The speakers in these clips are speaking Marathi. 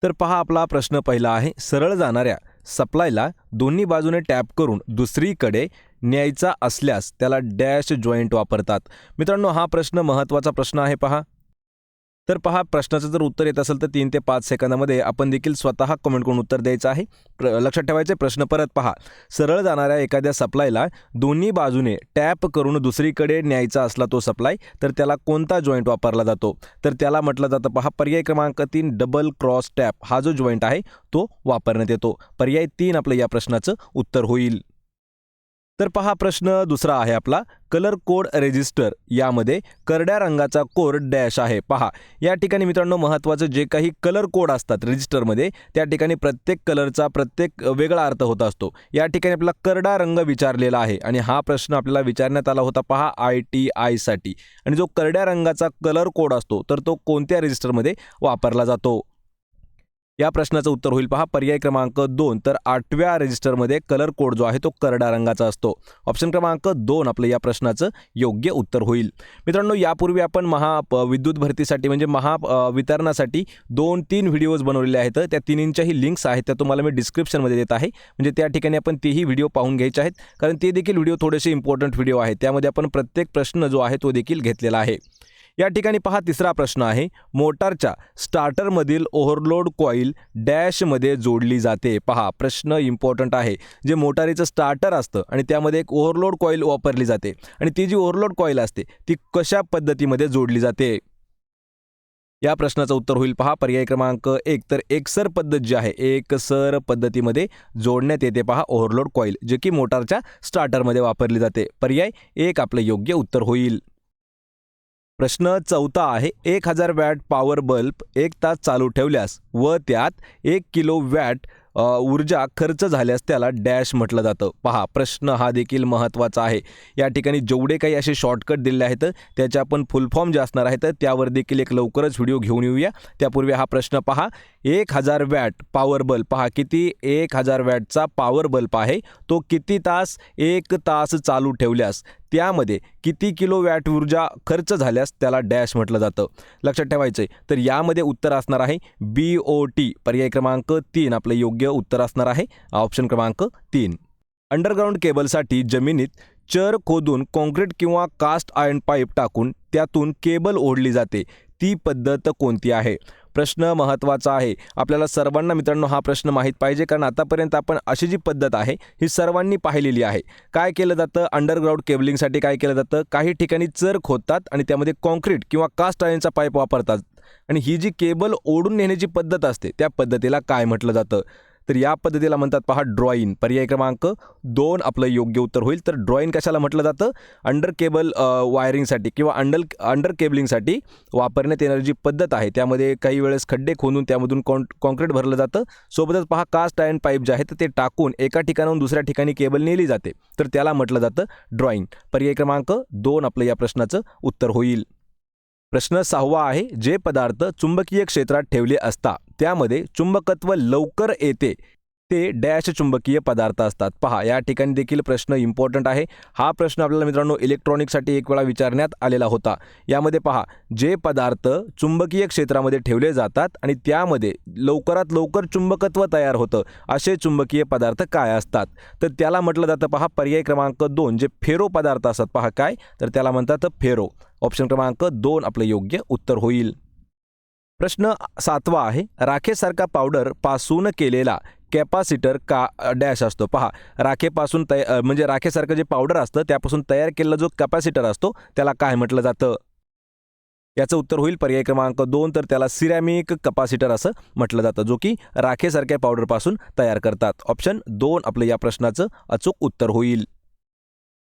तर पहा आपला प्रश्न पहिला आहे, सरळ जाणाऱ्या सप्लायला दोन्ही बाजूने टॅप करून दुसरीकडे न्यायचा असल्यास त्याला डॅश जॉईंट वापरतात. मित्रांनो, हा प्रश्न महत्त्वाचा प्रश्न आहे पहा. तर पहा, प्रश्नाचं जर उत्तर येत असेल तर 3 ते 5 सेकंदामध्ये आपण देखील स्वतः कमेंट करून उत्तर द्यायचं आहे. लक्षात ठेवायचे, प्रश्न परत पहा. सरळ जाणाऱ्या एखाद्या सप्लायला दोन्ही बाजूने टॅप करून दुसरीकडे न्यायचा असला तो सप्लाय, तर त्याला कोणता जॉईंट वापरला जातो? तर त्याला म्हटलं जातं पहा, पर्याय क्रमांक 3 डबल क्रॉस टॅप. हा जो जॉईंट आहे तो वापरण्यात येतो. पर्याय 3 आपलं या प्रश्नाचं उत्तर होईल. तर पहा, प्रश्न दुसरा आहे आपला, कलर कोड रेजिस्टर यामध्ये करड्या रंगाचा कोड डॅश आहे. पहा, या ठिकाणी मित्रांनो महत्त्वाचं, जे काही कलर कोड असतात रजिस्टरमध्ये त्या ठिकाणी प्रत्येक कलरचा प्रत्येक वेगळा अर्थ होत असतो. या ठिकाणी आपला करडा रंग विचारलेला आहे आणि हा प्रश्न आपल्याला विचारण्यात आला होता पहा ITI साठी. आणि जो करड्या रंगाचा कलर कोड असतो तर तो कोणत्या रजिस्टरमध्ये वापरला जातो? या प्रश्नाचं उत्तर होईल पहा पर्याय क्रमांक 2. तर 8व्या रजिस्टरमध्ये कलर कोड जो आहे तो करडा रंगाचा असतो. ऑप्शन क्रमांक 2 आपलं या प्रश्नाचं योग्य उत्तर होईल. मित्रांनो, यापूर्वी आपण विद्युत भरतीसाठी म्हणजे वितरणासाठी 2-3 व्हिडिओज बनवलेले आहेत. त्या तिन्हींच्याही लिंक्स आहेत, त्या तुम्हाला मी डिस्क्रिप्शनमध्ये देत आहे. म्हणजे त्या ठिकाणी आपण तेही व्हिडिओ पाहून घ्यायचे आहेत, कारण ते देखील व्हिडिओ थोडेसे इम्पॉर्टंट व्हिडिओ आहेत. त्यामध्ये आपण प्रत्येक प्रश्न जो आहे तो देखील घेतलेला आहे. या ठिकाणी पहा, तिसरा प्रश्न आहे, मोटारच्या स्टार्टरमधील ओव्हरलोड कॉईल डॅशमध्ये जोडली जाते. पहा, प्रश्न इम्पॉर्टंट आहे. जे मोटारीचं स्टार्टर असतं आणि त्यामध्ये एक ओव्हरलोड कॉईल वापरली जाते आणि ती जी ओव्हरलोड कॉईल असते ती कशा पद्धतीमध्ये जोडली जाते? या प्रश्नाचं उत्तर होईल पहा पर्याय क्रमांक 1. तर एकसर पद्धत जी आहे, एकसर पद्धतीमध्ये जोडण्यात येते पहा ओव्हरलोड कॉईल, जे की मोटारच्या स्टार्टरमध्ये वापरली जाते. पर्याय 1 आपलं योग्य उत्तर होईल. प्रश्न चौथा आहे, 1000 वॅट पॉवर बल्ब 1 तास चालू ठेवल्यास व त्यात 1 किलो वॅट ऊर्जा खर्च झाल्यास त्याला डॅश म्हटलं जातं. पहा, प्रश्न हा देखील महत्त्वाचा आहे. या ठिकाणी जेवढे काही असे शॉर्टकट दिलेले आहेत त्याचे आपण फुल फॉर्म जे असणार आहेत त्यावर देखील एक लवकरच व्हिडिओ घेऊन येऊया. त्यापूर्वी हा प्रश्न पहा, 1000 वॅट पॉवर बल्ब, पहा किती 1000 वॅटचा पॉवर बल्ब आहे, तो किती तास? 1 तास चालू ठेवल्यास त्यामध्ये किती किलो वॅट ऊर्जा खर्च झाल्यास त्याला डॅश म्हटलं जातं. लक्षात ठेवायचं आहे. तर यामध्ये उत्तर असणार आहे BOT. पर्याय क्रमांक 3 आपलं योग्य उत्तर असणार आहे. ऑप्शन क्रमांक 3. अंडरग्राऊंड केबलसाठी जमिनीत चर खोदून कॉन्क्रीट किंवा कास्ट आयर्न पाईप टाकून त्यातून केबल ओढली जाते. ती पद्धत कोणती आहे? प्रश्न महत्त्वाचा आहे. आपल्याला सर्वांना मित्रांनो हा प्रश्न माहीत पाहिजे, कारण आतापर्यंत आपण अशी जी पद्धत आहे ही सर्वांनी पाहिलेली आहे. काय केलं जातं? अंडरग्राऊंड केबलिंगसाठी काय केलं जातं? काही ठिकाणी चर खोदतात आणि त्यामध्ये कॉन्क्रीट किंवा कास्ट आयर्नचा पाईप वापरतात आणि ही जी केबल ओढून नेण्याची पद्धत असते त्या पद्धतीला काय म्हटलं जातं? तर या पद्धतीला म्हणतात पहा ड्रॉईन. पर्याय क्रमांक 2 आपलं योग्य उत्तर होईल. तर ड्रॉईन कशाला म्हटलं जातं? अंडर केबल वायरिंगसाठी किंवा अंडर केबलिंगसाठी वापरण्यात येणारी जी पद्धत आहे त्यामध्ये काही वेळेस खड्डे खोदून त्यामधून कॉन्क्रीट भरलं जातं. सोबतच पहा, कास्ट आयर्न पाईप जे आहेत ते टाकून एका ठिकाणाहून दुसऱ्या ठिकाणी केबल नेली जाते, तर त्याला म्हटलं जातं ड्रॉईन. पर्याय क्रमांक 2 आपलं या प्रश्नाचं उत्तर होईल. प्रश्न 6वा आहे, जे पदार्थ चुंबकीय क्षेत्रात ठेवले असता त्यामध्ये चुंबकत्व लवकर येते ते डॅश चुंबकीय पदार्थ असतात. पहा, या ठिकाणी देखील प्रश्न इम्पॉर्टंट आहे. हा प्रश्न आपल्याला मित्रांनो इलेक्ट्रॉनिकसाठी एक वेळा विचारण्यात आलेला होता. यामध्ये पहा, जे पदार्थ चुंबकीय क्षेत्रामध्ये ठेवले जातात आणि त्यामध्ये लवकरात लवकर चुंबकत्व तयार होतं असे चुंबकीय पदार्थ काय असतात? तर त्याला म्हटलं जातं पहा पर्याय क्रमांक 2, जे फेरो पदार्थ असतात. पहा काय, तर त्याला म्हणतात फेरो. ऑप्शन क्रमांक 2 आपलं योग्य उत्तर होईल. प्रश्न 7वा आहे, राखेसारखा पावडर पासून केलेला कॅपॅसिटर का डॅश असतो? पहा, राखेपासून म्हणजे राखेसारखं जे पावडर असतं त्यापासून तयार केलेला जो कॅपॅसिटर असतो त्याला काय म्हटलं जातं? याचं उत्तर होईल पर्याय क्रमांक 2. तर त्याला सिरॅमिक कॅपॅसिटर असं म्हटलं जातं, जो की राखेसारख्या पावडरपासून तयार करतात. ऑप्शन 2 आपलं या प्रश्नाचं अचूक उत्तर होईल.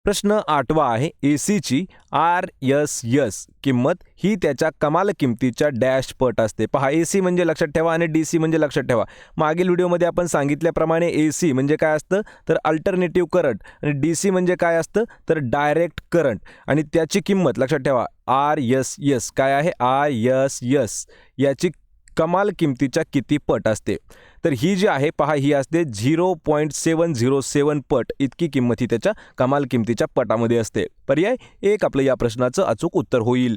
प्रश्न 8वा आहे, ACची RSS किंमत ही त्याच्या कमाल किमतीच्या डॅश पट असते. पहा, AC म्हणजे लक्षात ठेवा आणि DC म्हणजे लक्षात ठेवा. मागील व्हिडिओमध्ये आपण सांगितल्याप्रमाणे AC म्हणजे काय असतं? तर अल्टरनेटिव्ह करंट आणि DC म्हणजे काय असतं? तर डायरेक्ट करंट. आणि त्याची किंमत लक्षात ठेवा, RSS काय आहे? RSS याची कमाल किमतीच्या किती पट असते? तर ही जी आहे पहा, ही असते 0.707 पट इतकी किंमत ही त्याच्या कमाल किमतीच्या पटामध्ये असते. पर्याय 1 आपलं या प्रश्नाचं अचूक उत्तर होईल.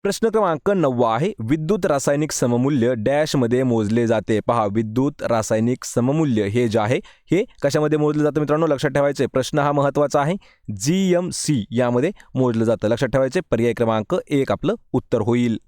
प्रश्न क्रमांक 9 आहे विद्युत रासायनिक सममूल्य डॅशमध्ये मोजले जाते. पहा, विद्युत रासायनिक सममूल्य हे जे आहे हे कशामध्ये मोजलं जातं मित्रांनो, लक्षात ठेवायचे. प्रश्न हा महत्त्वाचा आहे. GMC यामध्ये मोजलं जातं, लक्षात ठेवायचे. पर्याय क्रमांक 1 आपलं उत्तर होईल.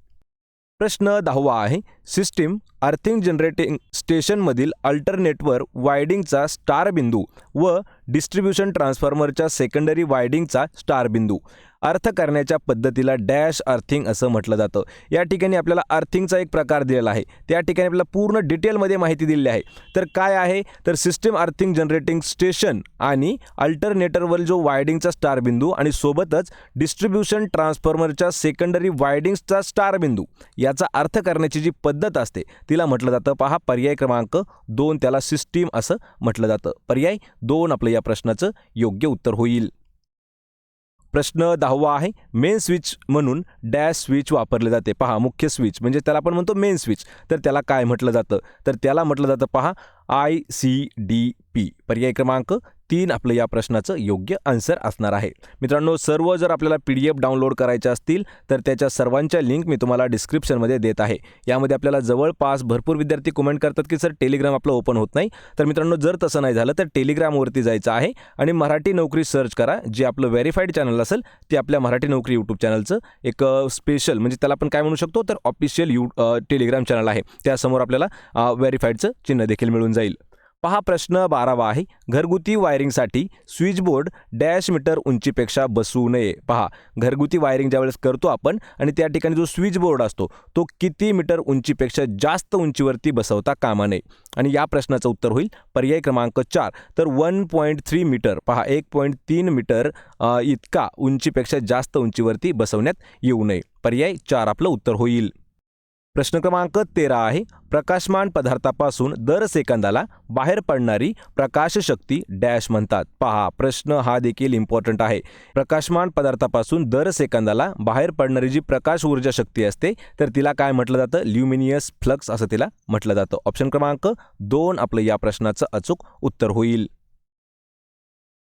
प्रश्न 10 आहे सिस्टीम अर्थिंग जनरेटिंग स्टेशनमधील अल्टरनेटवर वायडिंगचा स्टार बिंदू व डिस्ट्रीब्युशन ट्रान्सफॉर्मरच्या सेकंडरी वायडिंगचा स्टार बिंदू अर्थ करण्याच्या पद्धतीला डॅश अर्थिंग असं म्हटलं जातं. या ठिकाणी आपल्याला अर्थिंगचा एक प्रकार दिलेला आहे, त्या ठिकाणी आपल्याला पूर्ण डिटेलमध्ये माहिती दिलेली आहे. तर काय आहे, तर सिस्टीम अर्थिंग जनरेटिंग स्टेशन आणि अल्टरनेटरवर जो वायडिंगचा स्टार बिंदू आणि सोबतच डिस्ट्रीब्युशन ट्रान्सफॉर्मरच्या सेकंडरी वायडिंगचा स्टार बिंदू याचा अर्थ करण्याची जी पद्धत असते तिला म्हटलं जातं. पहा, पर्याय क्रमांक 2 त्याला सिस्टीम असं म्हटलं जातं. पर्याय 2 आपलं या प्रश्नाचं योग्य उत्तर होईल. प्रश्न 10 आहे मेन स्विच म्हणून डॅश स्विच वापरले जाते. पहा, मुख्य स्विच म्हणजे त्याला आपण म्हणतो मेन स्विच, तर त्याला काय म्हटलं जातं, तर त्याला म्हटलं जातं पहा ICDP. पर्याय क्रमांक 3 आपलं या प्रश्नाचं योग्य आन्सर असणार आहे. मित्रांनो, सर्व जर आपल्याला PDF डाउनलोड करायचे असतील तर त्याच्या सर्वांच्या लिंक मी तुम्हाला डिस्क्रिप्शनमध्ये देत आहे. यामध्ये आपल्याला जवळपास भरपूर विद्यार्थी कमेंट करतात की सर टेलिग्राम आपलं ओपन होत नाही. तर मित्रांनो, जर तसं नाही झालं तर टेलिग्रामवरती जायचं आहे आणि मराठी नोकरी सर्च करा. जे आपलं व्हेरीफाईड चॅनल असेल ते आपल्या मराठी नोकरी यूट्यूब चॅनलचं एक स्पेशल म्हणजे त्याला आपण काय म्हणू शकतो तर ऑफिशियल टेलिग्राम चॅनल आहे. त्यासमोर आपल्याला व्हेरीफाईडचं चिन्ह देखील मिळून जाईल. पहा, प्रश्न 12 आहे घरगुती वायरिंगसाठी स्विचबोर्ड डॅश मीटर उंचीपेक्षा बसू नये. पहा, घरगुती वायरिंग ज्यावेळेस करतो आपण आणि त्या ठिकाणी जो स्विचबोर्ड असतो तो किती मीटर उंचीपेक्षा जास्त उंचीवरती बसवता कामा नये. आणि या प्रश्नाचं उत्तर होईल पर्याय क्रमांक 4 तर 1.3 मीटर. पहा, 1.3 मीटर इतका उंचीपेक्षा जास्त उंचीवरती बसवण्यात येऊ नये. पर्याय 4 आपलं उत्तर होईल. प्रश्न क्रमांक 13 आहे प्रकाशमान पदार्थापासून दर सेकंदाला बाहेर पडणारी प्रकाश शक्ती डॅश म्हणतात. पहा, प्रश्न हा देखील इम्पॉर्टंट आहे. प्रकाशमान पदार्थापासून दर सेकंदाला बाहेर पडणारी जी प्रकाश ऊर्जा शक्ती असते तर तिला काय म्हटलं जातं, ल्युमिनियस फ्लक्स असं तिला म्हटलं जातं. ऑप्शन क्रमांक 2 आपलं या प्रश्नाचं अचूक उत्तर होईल.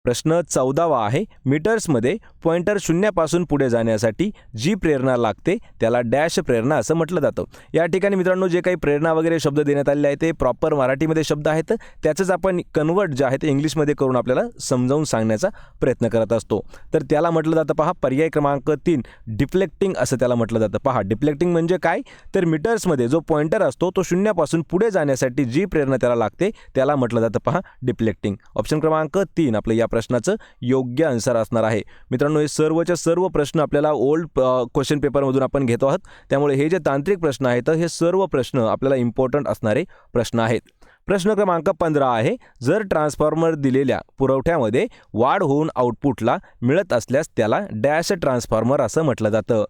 प्रश्न 14 आहे मीटर्समध्ये पॉइंटर शून्यापासून पुढे जाण्यासाठी जी प्रेरणा लागते त्याला डॅश प्रेरणा असं म्हटलं जातं. या ठिकाणी मित्रांनो, जे काही प्रेरणा वगैरे शब्द देण्यात आलेले आहेत ते प्रॉपर मराठीमध्ये शब्द आहेत, त्याचंच आपण कन्वर्ट जे आहे ते इंग्लिशमध्ये करून आपल्याला समजावून सांगण्याचा प्रयत्न करत असतो. तर त्याला म्हटलं जातं पहा, पर्याय क्रमांक 3 डिफ्लेक्टिंग असं त्याला म्हटलं जातं. पहा, डिफ्लेक्टिंग म्हणजे काय, तर मीटर्समध्ये जो पॉइंटर असतो तो शून्यापासून पुढे जाण्यासाठी जी प्रेरणा त्याला लागते त्याला म्हटलं जातं पहा डिफ्लेक्टिंग. ऑप्शन क्रमांक 3 आपलं या प्रश्नाचं योग्य आन्सर असणार आहे. मित्रांनो, हे सर्वच्या सर्व प्रश्न आपल्याला ओल्ड क्वेश्चन पेपरमधून आपण घेतो आहोत, त्यामुळे हे जे तांत्रिक प्रश्न आहेत हे सर्व प्रश्न आपल्याला इम्पॉर्टंट असणारे प्रश्न आहेत. प्रश्न क्रमांक 15 आहे जर ट्रान्सफॉर्मर दिलेल्या पुरवठ्यामध्ये वाढ होऊन आउटपुटला मिळत असल्यास त्याला डॅश ट्रान्सफॉर्मर असं म्हटलं जातं.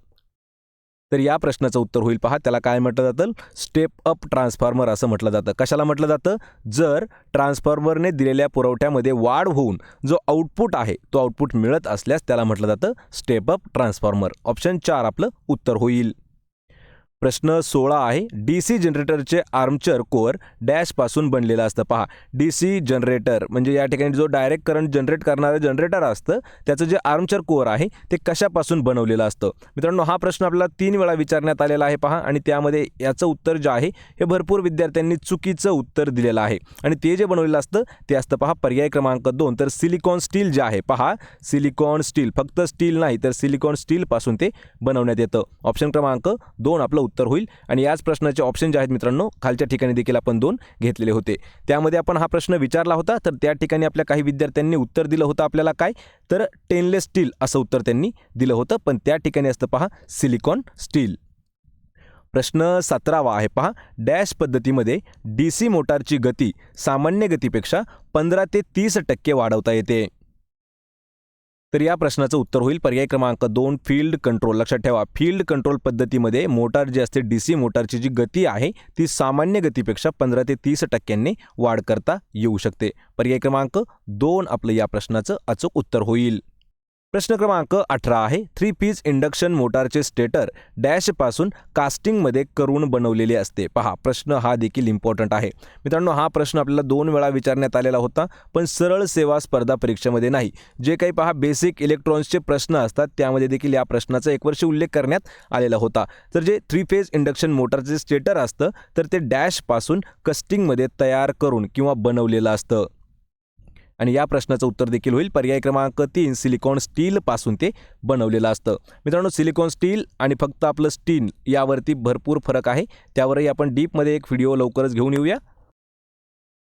तर या प्रश्नाचं उत्तर होईल पहा, त्याला काय म्हटलं जातं, स्टेप अप ट्रान्सफॉर्मर असं म्हटलं जातं. कशाला म्हटलं जातं, जर ट्रान्सफॉर्मरने दिलेल्या पुरवठ्यामध्ये वाढ होऊन जो आउटपुट आहे तो आउटपुट मिळत असल्यास त्याला म्हटलं जातं स्टेप अप ट्रान्सफॉर्मर. ऑप्शन 4 आपलं उत्तर होईल. प्रश्न 16 आहे DC जनरेटरचे आर्मचर कोअर डॅशपासून बनलेलं असतं. पहा, DC जनरेटर म्हणजे या ठिकाणी जो डायरेक्ट करंट जनरेट करणारं जनरेटर असतं त्याचं जे आर्मचर कोअर आहे ते कशापासून बनवलेलं असतं. मित्रांनो, हा प्रश्न आपल्याला 3 वेळा विचारण्यात आलेला आहे पहा, आणि त्यामध्ये याचं उत्तर जे आहे हे भरपूर विद्यार्थ्यांनी चुकीचं उत्तर दिलेलं आहे. आणि ते जे बनवलेलं असतं ते असतं पहा पर्याय क्रमांक 2 तर सिलिकॉन स्टील जे आहे. पहा, सिलिकॉन स्टील, फक्त स्टील नाही तर सिलिकॉन स्टीलपासून ते बनवण्यात येतं. ऑप्शन क्रमांक 2 आपलं उत्तर होईल. आणि याच प्रश्नाचे ऑप्शन जे आहेत मित्रांनो खालच्या ठिकाणी देखील आपण 2 घेतलेले होते. त्यामध्ये आपण हा प्रश्न विचारला होता तर त्या ठिकाणी आपल्या काही विद्यार्थ्यांनी उत्तर दिलं होतं आपल्याला काय, तर स्टेनलेस स्टील असं उत्तर त्यांनी दिलं होतं, पण त्या ठिकाणी असतं पहा सिलिकॉन स्टील. प्रश्न 17 आहे पहा, डॅश पद्धतीमध्ये DC मोटारची गती सामान्य गतीपेक्षा 15 ते 30% वाढवता येते. तर या प्रश्नाचं उत्तर होईल पर्याय क्रमांक 2 फील्ड कंट्रोल. लक्षात ठेवा, फील्ड कंट्रोल पद्धतीमध्ये मोटार जी असते DC मोटारची जी गती आहे ती सामान्य गतीपेक्षा 15 ते 30% वाढ करता येऊ शकते. पर्याय क्रमांक 2 आपलं या प्रश्नाचं अचूक उत्तर होईल. प्रश्न क्रमांक 18 आहे, 3 पीस इंडक्शन मोटारचे स्टेटर डॅशपासून कास्टिंगमध्ये करून बनवलेले असते. पहा, प्रश्न हा देखील इम्पॉर्टंट आहे. मित्रांनो, हा प्रश्न आपल्याला 2 वेळा विचारण्यात आलेला होता, पण सरळ सेवा स्पर्धा परीक्षेमध्ये नाही. जे काही पहा बेसिक इलेक्ट्रॉनिक्सचे प्रश्न असतात त्यामध्ये देखील या प्रश्नाचा एकवर्षी उल्लेख करण्यात आलेला होता. तर जे 3 फेज इंडक्शन मोटारचे स्टेटर असतं तर ते डॅशपासून कस्टिंगमध्ये तयार करून किंवा बनवलेलं असतं. आणि या प्रश्नाचं उत्तर देखील होईल पर्याय क्रमांक 3, सिलिकॉन स्टीलपासून ते बनवलेलं असतं. मित्रांनो, सिलिकॉन स्टील आणि फक्त आपलं स्टील यावरती भरपूर फरक आहे. त्यावरही आपण डीपमध्ये एक व्हिडिओ लवकरच घेऊन येऊया.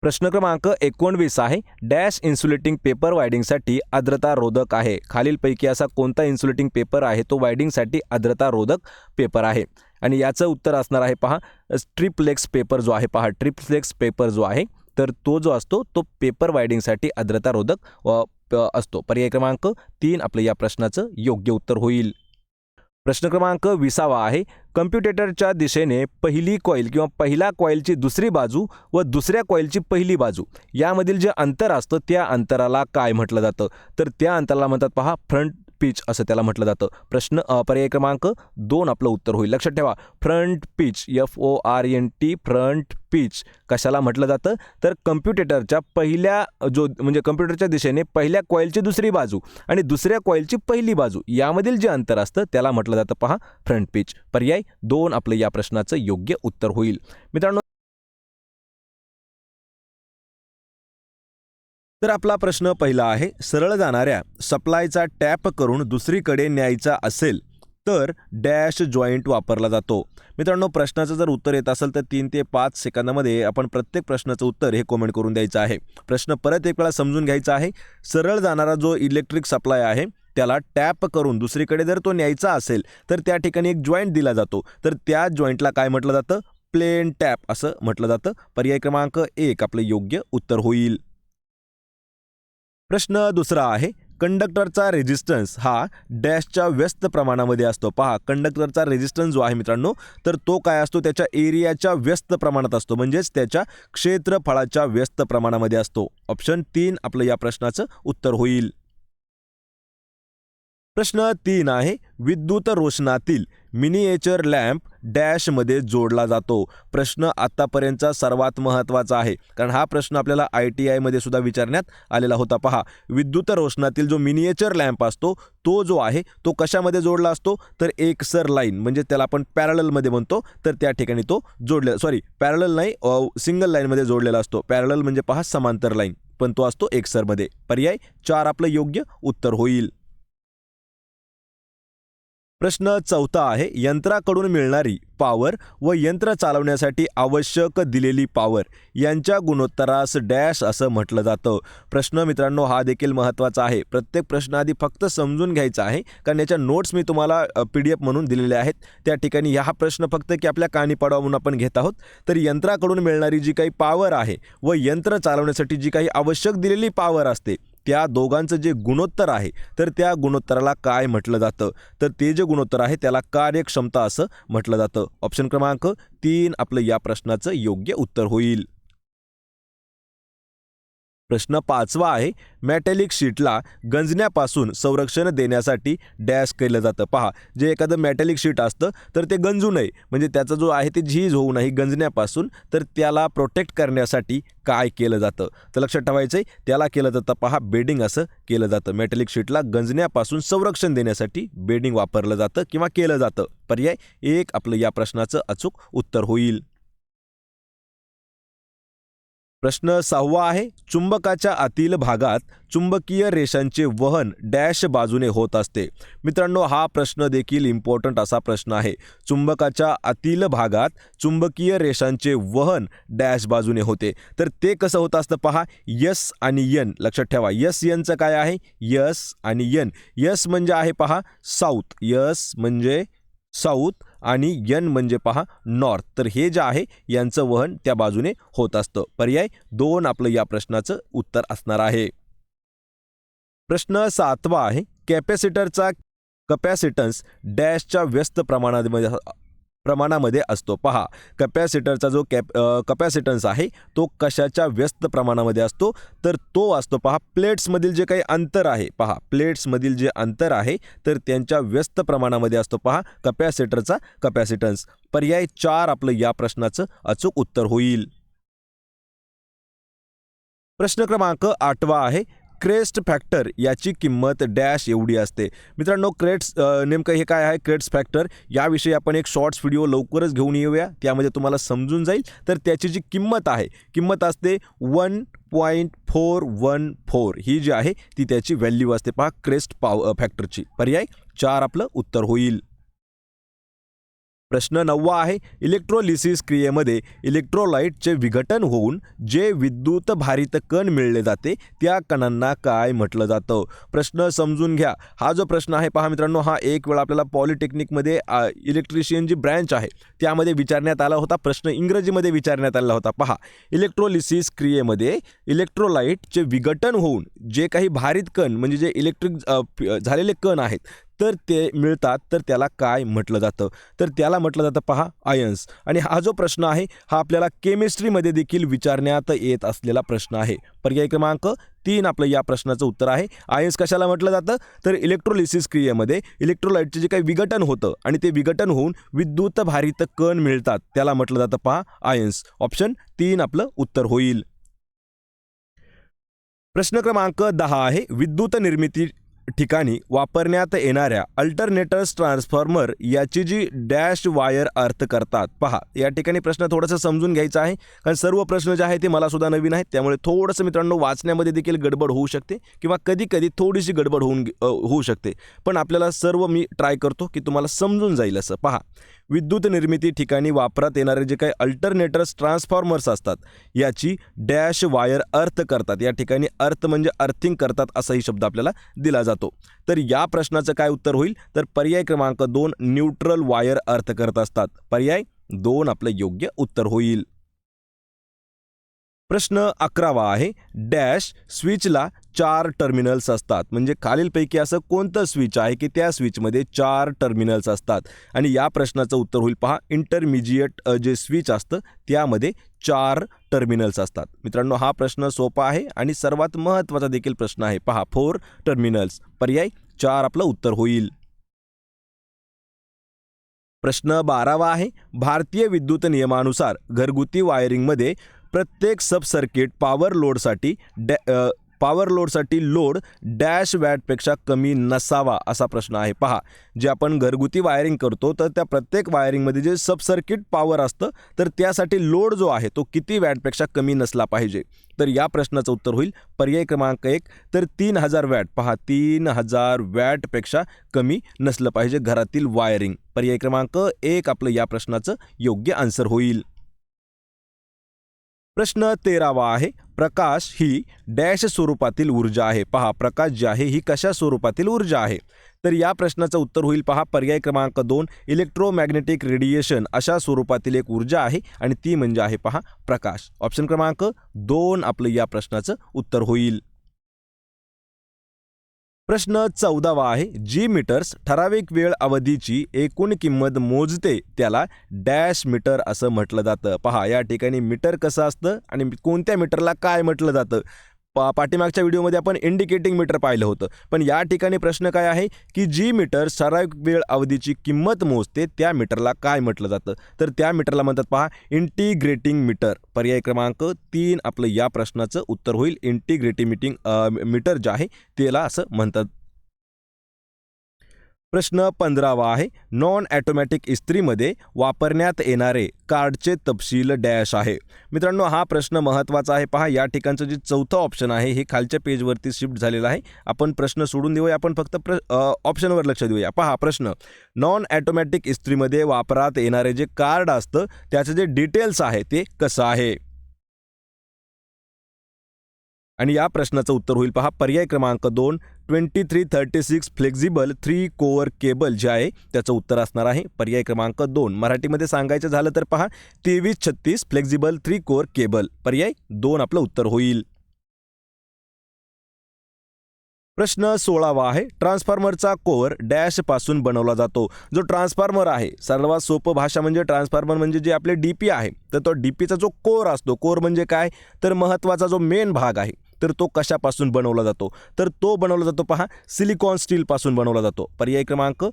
प्रश्न क्रमांक 19 आहे, डॅश इन्सुलेटिंग पेपर वायडिंगसाठी आर्द्रता रोधक आहे. खालीलपैकी असा कोणता इन्सुलेटिंग पेपर आहे तो वायडिंगसाठी आर्द्रता रोधक पेपर आहे. आणि याचं उत्तर असणार आहे पहा, ट्रिप्लेक्स पेपर जो आहे. पहा, ट्रिप्लेक्स पेपर जो आहे तर तो जो असतो तो पेपर वायडिंगसाठी आर्द्रता रोधक असतो. पर्याय क्रमांक 3 आपलं या प्रश्नाचं योग्य उत्तर होईल. प्रश्न क्रमांक 20 आहे, कम्प्युटेटरच्या दिशेने पहिली कॉईल किंवा पहिला कॉईलची दुसरी बाजू व दुसऱ्या कॉईलची पहिली बाजू यामधील जे अंतर असतं त्या अंतराला काय म्हटलं जातं. तर त्या अंतराला म्हणतात पहा फ्रंट पिच असं त्याला म्हटलं जातं. पर्याय क्रमांक 2 आपलं उत्तर होईल. लक्षात ठेवा, front pitch FORNT front pitch कशाला म्हटलं जातं तर कम्प्युटेटरच्या पहिल्या म्हणजे कम्प्युटरच्या दिशेने पहिल्या कॉईलची दुसरी बाजू आणि दुसऱ्या कॉईलची पहिली बाजू यामधील जे अंतर असतं त्याला म्हटलं जातं पहा फ्रंट पिच. पर्याय 2 आपलं या प्रश्नाचं योग्य उत्तर होईल. मित्रांनो, तर आपला प्रश्न पहिला आहे, सरळ जाणाऱ्या सप्लायचा टॅप करून दुसरीकडे न्यायचा असेल तर डॅश जॉईंट वापरला जातो. मित्रांनो, प्रश्नाचं जर उत्तर येत असेल तर 3 ते 5 सेकंदामध्ये आपण प्रत्येक प्रश्नाचं उत्तर हे कमेंट करून द्यायचं आहे. प्रश्न परत एक वेळा समजून घ्यायचा आहे. सरळ जाणारा जो इलेक्ट्रिक सप्लाय आहे त्याला टॅप करून दुसरीकडे जर तो न्यायचा असेल तर त्या ठिकाणी एक जॉईंट दिला जातो. तर त्या जॉईंटला काय म्हटलं जातं? प्लेन टॅप असं म्हटलं जातं. पर्याय क्रमांक 1 आपलं योग्य उत्तर होईल. प्रश्न दुसरा आहे, कंडक्टरचा रेझिस्टन्स हा डॅशच्या व्यस्त प्रमाणामध्ये असतो. पहा, कंडक्टरचा रेझिस्टन्स जो आहे मित्रांनो तर तो काय असतो? त्याच्या एरियाच्या व्यस्त प्रमाणात असतो, म्हणजेच त्याच्या क्षेत्रफळाच्या व्यस्त प्रमाणामध्ये असतो. ऑप्शन 3 आपलं या प्रश्नाचं उत्तर होईल. प्रश्न 3 आहे, विद्युत रोषणातील मिनिएचर लॅम्प डॅशमध्ये जोडला जातो. प्रश्न आत्तापर्यंतचा सर्वात महत्त्वाचा आहे, कारण हा प्रश्न आपल्याला ITIमध्ये सुद्धा विचारण्यात आलेला होता. पहा, विद्युत रोषणातील जो मिनिएचर लॅम्प असतो तो जो आहे तो कशामध्ये जोडला असतो? तर एकसर लाईन म्हणजे त्याला आपण पॅरललमध्ये म्हणतो, तर त्या ठिकाणी तो पॅरलल नाही, सिंगल लाईनमध्ये जोडलेला असतो. पॅरलल म्हणजे पहा समांतर लाईन, पण तो असतो एकसरमध्ये. पर्याय 4 आपलं योग्य उत्तर होईल. प्रश्न 4 आहे, यंत्राकडून मिळणारी पॉवर व यंत्र चालवण्यासाठी आवश्यक दिलेली पॉवर यांच्या गुणोत्तरास डॅश असं म्हटलं जातं. प्रश्न मित्रांनो हा देखील महत्त्वाचा आहे. प्रत्येक प्रश्न आधी फक्त समजून घ्यायचा आहे, कारण याच्या नोट्स मी तुम्हाला PDF म्हणून दिलेले आहेत. त्या ठिकाणी हा प्रश्न फक्त की आपल्या कानी पाडावा म्हणून आपण घेत आहोत. तर यंत्राकडून मिळणारी जी काही पॉवर आहे व यंत्र चालवण्यासाठी जी काही आवश्यक दिलेली पॉवर असते त्या दोघांचं जे गुणोत्तर आहे तर त्या गुणोत्तराला काय म्हटलं जातं? तर ते जे गुणोत्तर आहे त्याला कार्यक्षमता असं म्हटलं जातं. ऑप्शन क्रमांक 3 आपलं या प्रश्नाचं योग्य उत्तर होईल. प्रश्न 5 आहे, मेटॅलिक शीटला गंजण्यापासून संरक्षण देण्यासाठी डॅश केलं जातं. पहा, जे एखादं मेटॅलिक शीट असतं तर ते गंजू नये, म्हणजे त्याचा जो आहे ते झीज होऊ नये गंजण्यापासून, तर त्याला प्रोटेक्ट करण्यासाठी काय केलं जातं? तर लक्षात ठेवायचं आहे, त्याला केलं जातं पहा बेडिंग असं केलं जातं. मेटॅलिक शीटला गंजण्यापासून संरक्षण देण्यासाठी बेडिंग वापरलं जातं किंवा केलं जातं. पर्याय 1 आपलं या प्रश्नाचं अचूक उत्तर होईल. प्रश्न 6 आहे, चुंबकाच्या आतील भागात चुंबकीय रेषांचे वहन डॅश बाजूने होत असते. मित्रांनो, हा प्रश्न देखील इम्पॉर्टंट असा प्रश्न आहे. चुंबकाच्या आतील भागात चुंबकीय रेषांचे वहन डॅश बाजूने होते. तर ते कसं होत असतं पहा, S आणि N लक्षात ठेवा. Nचं काय आहे? S आणि N. S म्हणजे आहे पहा साऊथ, S म्हणजे साऊथ आणि N म्हणजे पहा नॉर्थ. तर हे जे आहे यांचं वहन त्या बाजूने होत असतं. पर्याय 2 आपलं या प्रश्नाचं उत्तर असणार आहे. प्रश्न 7 आहे, कॅपॅसिटरचा कपॅसिटन्स डॅशच्या व्यस्त प्रमाणामध्ये प्रमाणामध्ये असतो. पहा, कपॅसिटरचा जो कपॅसिटन्स आहे तो कशाच्या व्यस्त प्रमाणामध्ये असतो, तर तो असतो पहा प्लेट्समधील जे काही अंतर आहे, पहा प्लेट्समधील जे अंतर आहे तर त्यांच्या व्यस्त प्रमाणामध्ये असतो पहा कपॅसिटरचा कपॅसिटन्स. पर्याय 4 आपलं या प्रश्नाचं अचूक उत्तर होईल. प्रश्न क्रमांक 8 आहे, क्रेस्ट फॅक्टर याची किंमत डॅश एवढी असते. मित्रांनो, नेमकं हे काय आहे क्रेस्ट फॅक्टर याविषयी आपण एक शॉर्ट्स व्हिडिओ लवकरच घेऊन येऊया, त्यामध्ये तुम्हाला समजून जाईल. तर त्याची जी किंमत आहे, किंमत असते 1.414 ही जी आहे ती त्याची व्हॅल्यू असते पहा क्रेस्ट फॅक्टरची. पर्याय 4 आपलं उत्तर होईल. प्रश्न 9 आहे, इलेक्ट्रोलिसिस क्रियेमध्ये इलेक्ट्रोलाइटचे विघटन होऊन जे विद्युत भारित कण मिळले जाते त्या कणांना काय म्हटलं जातं. प्रश्न समजून घ्या. हा जो प्रश्न आहे पहा मित्रांनो, हा एक वेळा आपल्याला पॉलिटेक्निकमध्ये इलेक्ट्रिशियन जी ब्रँच आहे त्यामध्ये विचारण्यात आला होता. प्रश्न इंग्रजीमध्ये विचारण्यात आला होता. पहा, इलेक्ट्रोलिसिस क्रियेमध्ये इलेक्ट्रोलाइटचे विघटन होऊन जे काही भारित कण म्हणजे जे इलेक्ट्रिक झालेले कण आहेत तर ते मिळतात, तर त्याला काय म्हटलं जातं, तर त्याला म्हटलं जातं पहा आयन्स. आणि हा जो प्रश्न आहे हा आपल्याला केमिस्ट्रीमध्ये देखील विचारण्यात येत असलेला प्रश्न आहे. पर्याय क्रमांक 3 आपलं या प्रश्नाचं उत्तर आहे. आयन्स कशाला म्हटलं जातं, तर इलेक्ट्रोलिसिस क्रियेमध्ये इलेक्ट्रोलाइटचे जे काही विघटन होतं आणि ते विघटन होऊन विद्युत भारित कण मिळतात त्याला म्हटलं जातं पहा आयन्स. ऑप्शन 3 आपलं उत्तर होईल. प्रश्न क्रमांक 10 आहे, विद्युत निर्मिती ठिकाणी वापरण्यात येणाऱ्या अल्टरनेटर्स ट्रान्सफॉर्मर याची जी डॅश वायर अर्थ करतात. पहा, या ठिकाणी प्रश्न थोडंसं समजून घ्यायचा आहे, कारण सर्व प्रश्न जे आहे ते मला सुद्धा नवीन आहेत, त्यामुळे थोडंसं मित्रांनो वाचण्यामध्ये देखील गडबड होऊ शकते किंवा कधी कधी थोडीशी गडबड होऊ शकते, पण आपल्याला सर्व मी ट्राय करतो की तुम्हाला समजून जाईल असं. पहा, विद्युत निर्मिती ठिकाणी वापरात येणारे जे काही अल्टरनेटर्स ट्रान्सफॉर्मर्स असतात याची डॅश वायर अर्थ करतात. या ठिकाणी अर्थ म्हणजे अर्थिंग करतात असाही शब्द आपल्याला दिला जातो. तर या प्रश्नाचं काय उत्तर होईल, तर पर्याय क्रमांक 2 न्यूट्रल वायर अर्थ करत असतात. पर्याय 2 आपलं योग्य उत्तर होईल. प्रश्न 11 आहे, डॅश स्विचला 4 टर्मिनल्स असतात. म्हणजे खालीलपैकी असं कोणतं स्विच आहे की त्या स्विचमध्ये 4 टर्मिनल्स असतात. आणि या प्रश्नाचं उत्तर होईल पहा इंटरमिजिएट जे स्विच असतं त्यामध्ये 4 टर्मिनल्स असतात. मित्रांनो, हा प्रश्न सोपा आहे आणि सर्वात महत्त्वाचा देखील प्रश्न आहे. पहा 4 टर्मिनल्स. पर्याय 4 आपलं उत्तर होईल. प्रश्न 12 आहे, भारतीय विद्युत नियमानुसार घरगुती वायरिंगमध्ये प्रत्येक सब सर्किट पॉवर लोडसाठी लोड डॅश वॅटपेक्षा कमी नसावा असा प्रश्न आहे. पहा, जे आपण घरगुती वायरिंग करतो तर त्या प्रत्येक वायरिंगमध्ये जे सब सर्किट पॉवर असतं तर त्यासाठी लोड जो आहे तो किती वॅटपेक्षा कमी नसला पाहिजे. तर या प्रश्नाचं उत्तर होईल पर्याय क्रमांक 1 तर 3000 वॅट. पहा, 3000 वॅटपेक्षा कमी नसलं पाहिजे घरातील वायरिंग. पर्याय क्रमांक 1 आपलं या प्रश्नाचं योग्य आन्सर होईल. प्रश्न 13 आहे, प्रकाश ही डॅश स्वरूपातील ऊर्जा आहे. पहा, प्रकाश जी आहे ही कशा स्वरूपातील ऊर्जा आहे, तर या प्रश्नाचं उत्तर होईल पहा पर्याय क्रमांक 2 इलेक्ट्रोमॅग्नेटिक रेडिएशन अशा स्वरूपातील एक ऊर्जा आहे आणि ती म्हणजे आहे पहा प्रकाश. ऑप्शन क्रमांक 2 आपलं या प्रश्नाचं उत्तर होईल. प्रश्न 14 आहे, जी मीटर्स ठराविक वेळ अवधीची एकूण किंमत मोजते त्याला डॅश मीटर असं म्हटलं जातं. पहा, या ठिकाणी मीटर कसं असतं आणि कोणत्या मीटरला काय म्हटलं जातं. पाठीमागच्या व्हिडिओमध्ये आपण इंडिकेटिंग मीटर पाहिलं होतं, पण या ठिकाणी प्रश्न काय आहे की जी मीटर ठराविक वेळ अवधीची किंमत मोजते त्या मीटरला काय म्हटलं जातं, तर त्या मीटरला म्हणतात पहा इंटिग्रेटिंग मीटर. पर्याय क्रमांक 3 आपलं या प्रश्नाचं उत्तर होईल. इंटिग्रेटिंग मीटर जे आहे त्याला असं म्हणतात. प्रश्न 15 आहे, नॉन ॲटोमॅटिक इस्त्रीमध्ये वापरण्यात येणारे कार्डचे तपशील डॅश आहे. मित्रांनो, हा प्रश्न महत्त्वाचा आहे. पहा, या ठिकाणचं जे चौथं ऑप्शन आहे हे खालच्या पेजवरती शिफ्ट झालेलं आहे. आपण प्रश्न सोडून देऊया, आपण फक्त ऑप्शनवर लक्ष देऊया. पहा प्रश्न, नॉन ॲटोमॅटिक इस्त्रीमध्ये वापरात येणारे जे कार्ड असतं त्याचं जे डिटेल्स आहे ते कसं आहे. आणि या प्रश्नाचं उत्तर होईल पहा पर्याय क्रमांक 2 2336 फ्लेक्झिबल 3 कोअर केबल जे आहे त्याचं उत्तर असणार आहे पर्याय क्रमांक 2. मराठीमध्ये सांगायचं झालं तर पहा 2336 फ्लेक्झिबल 3 कोअर केबल. पर्याय 2 आपलं उत्तर होईल. प्रश्न 16वा आहे, ट्रान्सफॉर्मरचा कोअर डॅश पासून बनवला जातो. जो ट्रान्सफॉर्मर आहे, सर्वात सोपं भाषा म्हणजे ट्रान्सफॉर्मर म्हणजे जे आपले डीपी आहे, तर तो डीपीचा जो कोअर असतो, कोअर म्हणजे काय, तर महत्त्वाचा जो मेन भाग आहे, तर तो कशापासून बनवला जातो, तर तो बनवला जातो पहा सिलिकॉन स्टीलपासून बनवला जातो. पर्याय क्रमांक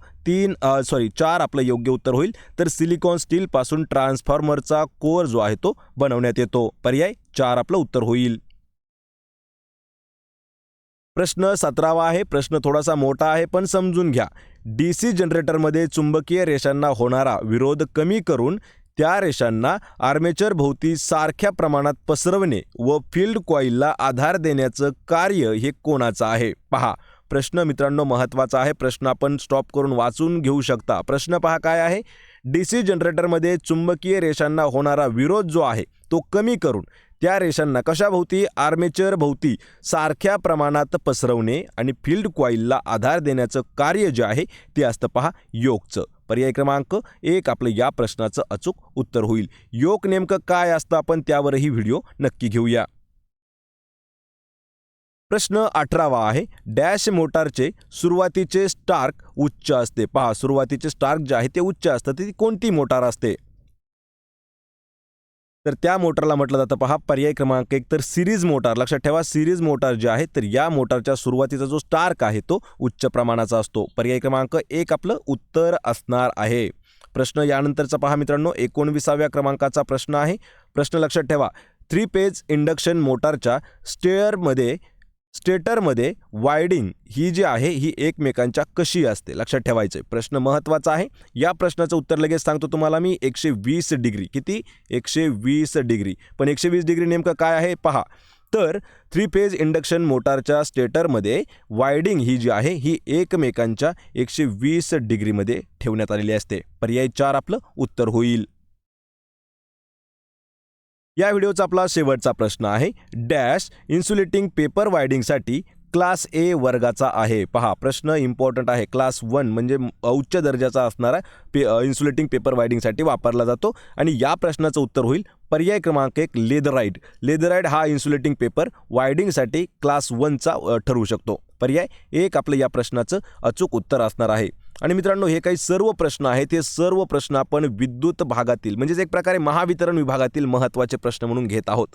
4 आपलं योग्य उत्तर होईल. तर सिलिकॉन स्टीलपासून ट्रान्सफॉर्मरचा कोअर जो आहे तो बनवण्यात येतो. पर्याय 4 आपलं उत्तर होईल. प्रश्न 17वा आहे. प्रश्न थोडासा मोठा आहे पण समजून घ्या. DC जनरेटरमध्ये चुंबकीय रेषांना होणारा विरोध कमी करून त्या रेषांना आर्मेचर भोवती सारख्या प्रमाणात पसरवणे व फील्ड कॉईलला आधार देण्याचं कार्य हे कोणाचं आहे? पहा, प्रश्न मित्रांनो महत्त्वाचा आहे. प्रश्न आपण स्टॉप करून वाचून घेऊ शकता. प्रश्न पहा काय आहे. DC जनरेटरमध्ये चुंबकीय रेषांना होणारा विरोध जो आहे तो कमी करून त्या रेषांना कशाभोवती, आर्मेचर भोवती सारख्या प्रमाणात पसरवणे आणि फील्ड कॉईलला आधार देण्याचं कार्य जे आहे ते असतं पहा योकचं. पर्याय क्रमांक 1 आपलं या प्रश्नाचं अचूक उत्तर होईल. योक नेमकं काय असतं आपण त्यावरही व्हिडिओ नक्की घेऊया. प्रश्न 18वा आहे. डॅश मोटारचे सुरुवातीचे स्टार्क उच्च असते. पहा, सुरुवातीचे स्टार्क जे आहे ते उच्च असतं. ती कोणती मोटार असते? तर त्या मोटारला म्हटलं जातं पहा पर्याय क्रमांक 1 तर सिरीज मोटार. लक्षात ठेवा, सिरीज मोटार जे आहे तर या मोटारच्या सुरुवातीचा जो स्टार्क आहे तो उच्च प्रमाणाचा असतो. पर्याय क्रमांक 1 आपलं उत्तर असणार आहे. प्रश्न यानंतरचा पहा मित्रांनो, 19व्या क्रमांकाचा प्रश्न आहे. प्रश्न लक्षात ठेवा, 3 फेज इंडक्शन मोटारच्या स्टेटरमध्ये वायडिंग ही जी आहे ही एकमेकांच्या कशी असते? लक्षात ठेवायचं आहे. प्रश्न महत्त्वाचा आहे. या प्रश्नाचं उत्तर लगेच सांगतो तुम्हाला मी. 120 डिग्री. किती? 120 डिग्री. पण 120 डिग्री नेमकं काय आहे पहा. तर 3 फेज इंडक्शन मोटारच्या स्टेटरमध्ये वायडिंग ही जी आहे ही एकमेकांच्या 120 डिग्रीमध्ये ठेवण्यात आलेली असते. पर्याय 4 आपलं उत्तर होईल. या व्हिडिओचा आपला शेवटचा प्रश्न आहे. डॅश इन्सुलेटिंग पेपर वायडिंगसाठी क्लास ए वर्गाचा आहे. पहा, प्रश्न इम्पॉर्टंट आहे. क्लास 1 म्हणजे उच्च दर्जाचा असणारा इन्सुलेटिंग पेपर वायडिंगसाठी वापरला जातो. आणि या प्रश्नाचं उत्तर होईल पर्याय क्रमांक 1 लेदराईट. लेदराईट हा इन्सुलेटिंग पेपर वायडिंगसाठी क्लास 1चा ठरू शकतो. पर्याय 1 आपलं या प्रश्नाचं अचूक उत्तर असणार आहे. आणि मित्रांनो, हे काही सर्व प्रश्न आहेत, हे सर्व प्रश्न आपण विद्युत भागातील म्हणजेच एक प्रकारे महावितरण विभागातील महत्त्वाचे प्रश्न म्हणून घेत आहोत.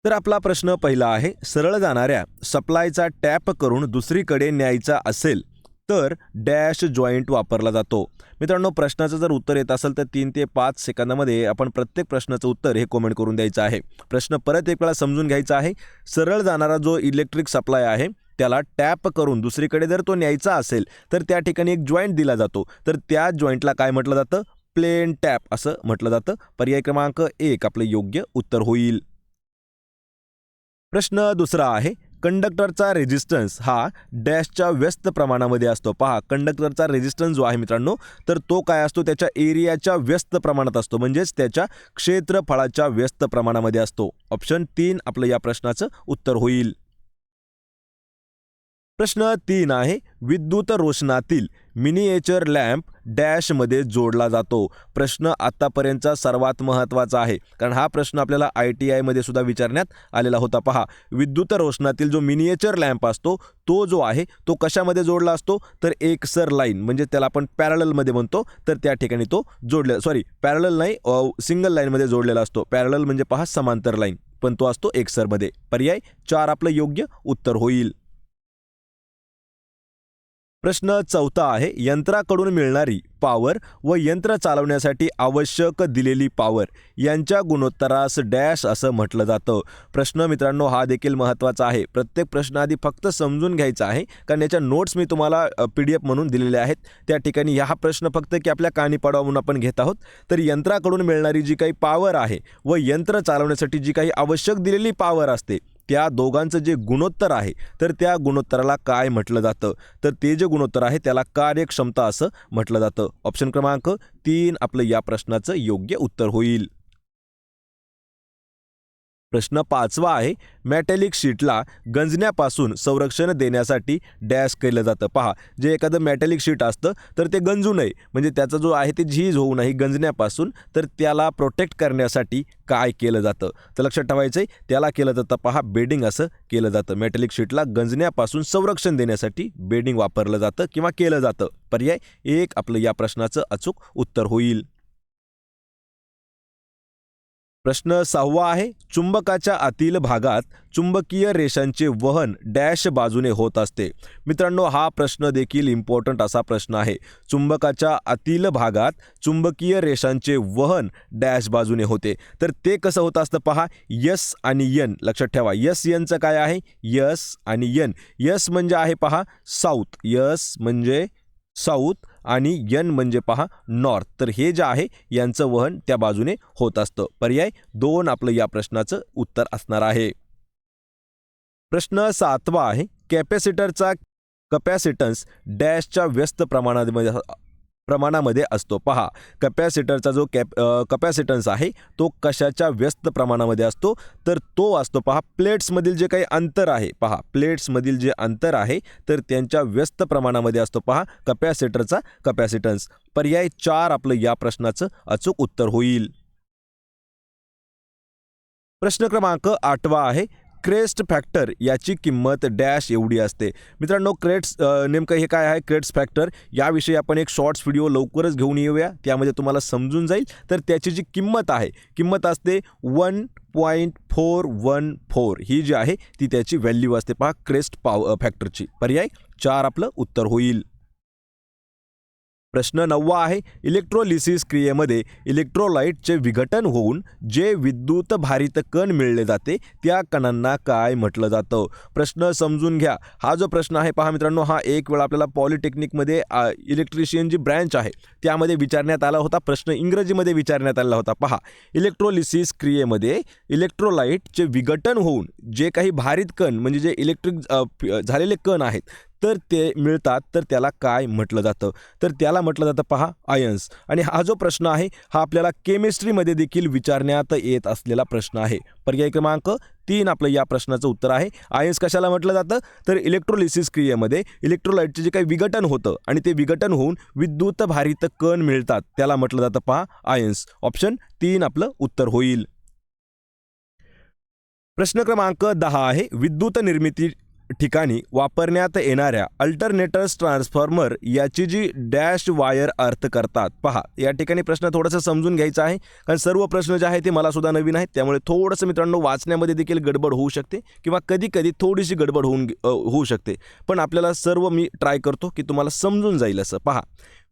तर आपला प्रश्न पहिला आहे. सरळ जाणाऱ्या सप्लायचा टॅप करून दुसरीकडे न्यायचा असेल तर डॅश जॉईंट वापरला जातो. मित्रांनो, प्रश्नाचं जर उत्तर येत असेल तर 3 ते 5 सेकंदामध्ये आपण प्रत्येक प्रश्नाचं उत्तर हे कमेंट करून द्यायचं आहे. प्रश्न परत एक वेळा समजून घ्यायचा आहे. सरळ जाणारा जो इलेक्ट्रिक सप्लाय आहे त्याला टॅप करून दुसरीकडे जर तो न्यायचा असेल तर त्या ठिकाणी एक जॉईंट दिला जातो. तर त्या जॉईंटला काय म्हटलं जातं? प्लेन टॅप असं म्हटलं जातं. पर्याय क्रमांक 1 आपलं योग्य उत्तर होईल. प्रश्न दुसरा आहे. कंडक्टरचा रेझिस्टन्स हा डॅशच्या व्यस्त प्रमाणामध्ये असतो. पहा, कंडक्टरचा रेझिस्टन्स जो आहे मित्रांनो तर तो काय असतो? त्याच्या एरियाच्या व्यस्त प्रमाणात असतो, म्हणजेच त्याच्या क्षेत्रफळाच्या व्यस्त प्रमाणामध्ये असतो. ऑप्शन 3 आपलं या प्रश्नाचं उत्तर होईल. प्रश्न 3 आहे. विद्युत रोषणातील मिनिएचर लॅम्प डॅशमध्ये जोडला जातो. प्रश्न आत्तापर्यंतचा सर्वात महत्त्वाचा आहे, कारण हा प्रश्न आपल्याला ITIमध्ये सुद्धा विचारण्यात आलेला होता. पहा, विद्युत रोषणातील जो मिनिएचर लॅम्प असतो तो जो आहे तो कशामध्ये जोडला असतो? तर एकसर लाईन म्हणजे त्याला आपण पॅरललमध्ये म्हणतो. तर त्या ठिकाणी तो पॅरलल नाही, सिंगल लाईनमध्ये जोडलेला असतो. पॅरलल म्हणजे पहा समांतर लाईन, पण तो असतो एकसरमध्ये. पर्याय 4 आपलं योग्य उत्तर होईल. प्रश्न 4 आहे. यंत्राकडून मिळणारी पॉवर व यंत्र चालवण्यासाठी आवश्यक दिलेली पॉवर यांच्या गुणोत्तरास डॅश असं म्हटलं जातं. प्रश्न मित्रांनो हा देखील महत्त्वाचा आहे. प्रत्येक प्रश्न आधी फक्त समजून घ्यायचा आहे, कारण याच्या नोट्स मी तुम्हाला PDF म्हणून दिलेले आहेत. त्या ठिकाणी हा प्रश्न फक्त की आपल्या कानी पाडावा म्हणून आपण घेत आहोत. तर यंत्राकडून मिळणारी जी काही पॉवर आहे व यंत्र चालवण्यासाठी जी काही आवश्यक दिलेली पॉवर असते त्या दोघांचं जे गुणोत्तर आहे तर त्या गुणोत्तराला काय म्हटलं जातं? तर ते जे गुणोत्तर आहे त्याला कार्यक्षमता असं म्हटलं जातं. ऑप्शन क्रमांक 3 आपलं या प्रश्नाचं योग्य उत्तर होईल. प्रश्न 5वा आहे, मेटॅलिक शीटला गंजण्यापासून संरक्षण देण्यासाठी डॅश केलं जातं. पहा, जे एखादं मेटॅलिक शीट असतं तर ते गंजू नये, म्हणजे त्याचा जो आहे ते झीज होऊ नये गंजण्यापासून, तर त्याला प्रोटेक्ट करण्यासाठी काय केलं जातं? तर लक्षात ठेवायचं आहे, त्याला केलं जातं पहा बेडिंग असं केलं जातं. मेटॅलिक शीटला गंजण्यापासून संरक्षण देण्यासाठी बेडिंग वापरलं जातं किंवा केलं जातं. पर्याय 1 आपलं या प्रश्नाचं अचूक उत्तर होईल. प्रश्न 6वा आहे, चुंबकाच्या आतील भागात चुंबकीय रेषांचे वहन डॅश बाजूने होत असते. मित्रांनो, हा प्रश्न देखील इम्पॉर्टंट असा प्रश्न आहे. चुंबकाच्या आतील भागात चुंबकीय रेषांचे वहन डॅश बाजूने होते. तर ते कसं होत असतं पहा, यस आणि यन लक्षात ठेवा. यस यनचं काय आहे? यस आणि यन. यस म्हणजे आहे पहा साऊथ, यस म्हणजे साऊथ आणि यन म्हणजे पहा नॉर्थ. तर हे जे आहे यांचं वहन त्या बाजूने होत असतं. पर्याय 2 आपलं या प्रश्नाचं उत्तर असणार आहे. प्रश्न 7वा आहे, कॅपॅसिटरचा कपॅसिटन्स डॅशच्या व्यस्त प्रमाणामध्ये असतो. पहा, कपॅसिटरचा जो कपॅसिटन्स आहे तो कशाच्या व्यस्त प्रमाणामध्ये असतो? तर तो असतो पहा प्लेट्समधील जे काही अंतर आहे, पहा प्लेट्समधील जे अंतर आहे तर त्यांच्या व्यस्त प्रमाणामध्ये असतो पहा कपॅसिटरचा कपॅसिटन्स. पर्याय 4 आपलं या प्रश्नाचं अचूक उत्तर होईल. प्रश्न क्रमांक 8वा आहे, क्रेस्ट फॅक्टर याची किंमत डॅश एवढी असते. मित्रांनो, नेमकं हे काय आहे क्रेस्ट फॅक्टर याविषयी आपण एक शॉर्ट्स व्हिडिओ लवकरच घेऊन येऊया, त्यामध्ये तुम्हाला समजून जाईल. तर त्याची जी किंमत आहे, किंमत असते 1.414 ही जी आहे ती त्याची व्हॅल्यू असते पहा क्रेस्ट फॅक्टरची. पर्याय 4 आपलं उत्तर होईल. प्रश्न 9वा आहे, इलेक्ट्रोलिसिस क्रियेमध्ये इलेक्ट्रोलाइटचे विघटन होऊन जे विद्युत भारित कण मिळले जाते त्या कणांना काय म्हटलं जातं? प्रश्न समजून घ्या. हा जो प्रश्न आहे पहा मित्रांनो, हा एक वेळा आपल्याला पॉलिटेक्निकमध्ये इलेक्ट्रिशियन जी ब्रँच आहे त्यामध्ये विचारण्यात आला होता. प्रश्न इंग्रजीमध्ये विचारण्यात आला होता. पहा, इलेक्ट्रोलिसिस क्रियेमध्ये इलेक्ट्रोलाइटचे विघटन होऊन जे काही भारित कण म्हणजे जे इलेक्ट्रिक झालेले कण आहेत तर ते मिळतात, तर त्याला काय म्हटलं जातं? तर त्याला म्हटलं जातं पहा आयन्स. आणि हा जो प्रश्न आहे हा आपल्याला केमिस्ट्रीमध्ये देखील विचारण्यात येत असलेला प्रश्न आहे. पर्याय क्रमांक 3 आपलं या प्रश्नाचं उत्तर आहे. आयन्स कशाला म्हटलं जातं? तर इलेक्ट्रोलिसिस क्रियेमध्ये इलेक्ट्रोलाइटचे जे काही विघटन होतं आणि ते विघटन होऊन विद्युत भारित कण मिळतात त्याला म्हटलं जातं पहा आयन्स. ऑप्शन 3 आपलं उत्तर होईल. प्रश्न क्रमांक 10 आहे, विद्युत निर्मिती ठिकाणी वापरण्यात येणाऱ्या अल्टरनेटर्स ट्रान्सफॉर्मर याची जी डॅश वायर अर्थ करतात. पहा, या ठिकाणी प्रश्न थोडंसं समजून घ्यायचा आहे, कारण सर्व प्रश्न जे आहे ते मला सुद्धा नवीन आहेत, त्यामुळे थोडंसं मित्रांनो वाचण्यामध्ये देखील गडबड होऊ शकते किंवा कधी कधी थोडीशी गडबड होऊ शकते. पण आपल्याला सर्व मी ट्राय करतो की तुम्हाला समजून जाईल असं. पहा,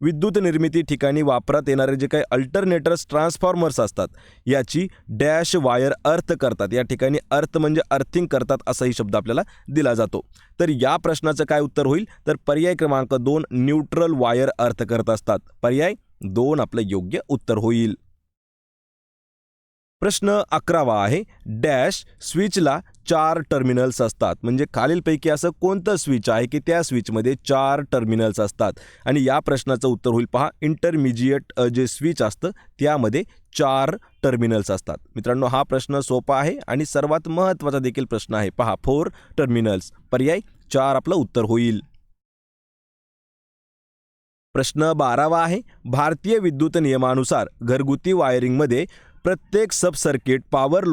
विद्युत निर्मिती ठिकाणी वापरात येणारे जे काही अल्टरनेटर्स ट्रान्सफॉर्मर्स असतात याची डॅश वायर अर्थ करतात. या ठिकाणी अर्थ म्हणजे अर्थिंग करतात असाही शब्द आपल्याला दिला जातो. तर या प्रश्नाचं काय उत्तर होईल? तर पर्याय क्रमांक 2 न्यूट्रल वायर अर्थ करत असतात. पर्याय 2 आपलं योग्य उत्तर होईल. प्रश्न 11वा आहे, डॅश स्विचला 4 टर्मिनल्स असतात. म्हणजे खालीलपैकी असं कोणतं स्विच आहे की त्या स्विचमध्ये 4 टर्मिनल्स असतात? आणि या प्रश्नाचं उत्तर होईल पहा इंटरमिजिएट जे स्विच असतं त्यामध्ये 4 टर्मिनल्स असतात. मित्रांनो, हा प्रश्न सोपा आहे आणि सर्वात महत्त्वाचा देखील प्रश्न आहे. पहा 4 टर्मिनल्स. पर्याय 4 आपलं उत्तर होईल. प्रश्न 12वा आहे, भारतीय विद्युत नियमानुसार घरगुती वायरिंगमध्ये प्रत्येक सब सर्किट पॉवर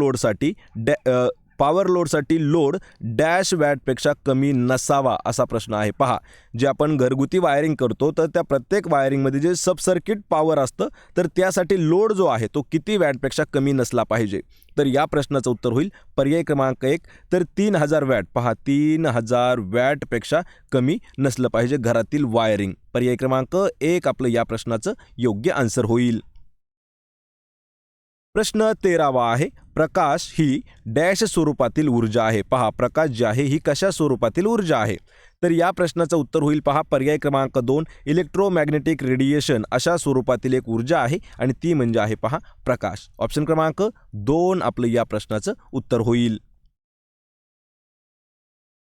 लोडसाठी लोड डॅश वॅटपेक्षा कमी नसावा असा प्रश्न आहे. पहा, जे आपण घरगुती वायरिंग करतो तर त्या प्रत्येक वायरिंगमध्ये जे सब सर्किट पॉवर असतं तर त्यासाठी लोड जो आहे तो किती वॅटपेक्षा कमी नसला पाहिजे? तर या प्रश्नाचं उत्तर होईल पर्याय क्रमांक 1 तर 3000 वॅट. पहा, 3000 वॅटपेक्षा कमी नसलं पाहिजे घरातील वायरिंग. पर्याय क्रमांक 1 आपलं या प्रश्नाचं योग्य आन्सर होईल. प्रश्न 13वा आहे, प्रकाश ही डॅश स्वरूपातील ऊर्जा आहे. पहा, प्रकाश जी आहे ही कशा स्वरूपातील ऊर्जा आहे? तर या प्रश्नाचं उत्तर होईल पहा पर्याय क्रमांक 2 इलेक्ट्रोमॅग्नेटिक रेडिएशन अशा स्वरूपातील एक ऊर्जा आहे आणि ती म्हणजे आहे पहा प्रकाश. ऑप्शन क्रमांक 2 आपलं या प्रश्नाचं उत्तर होईल.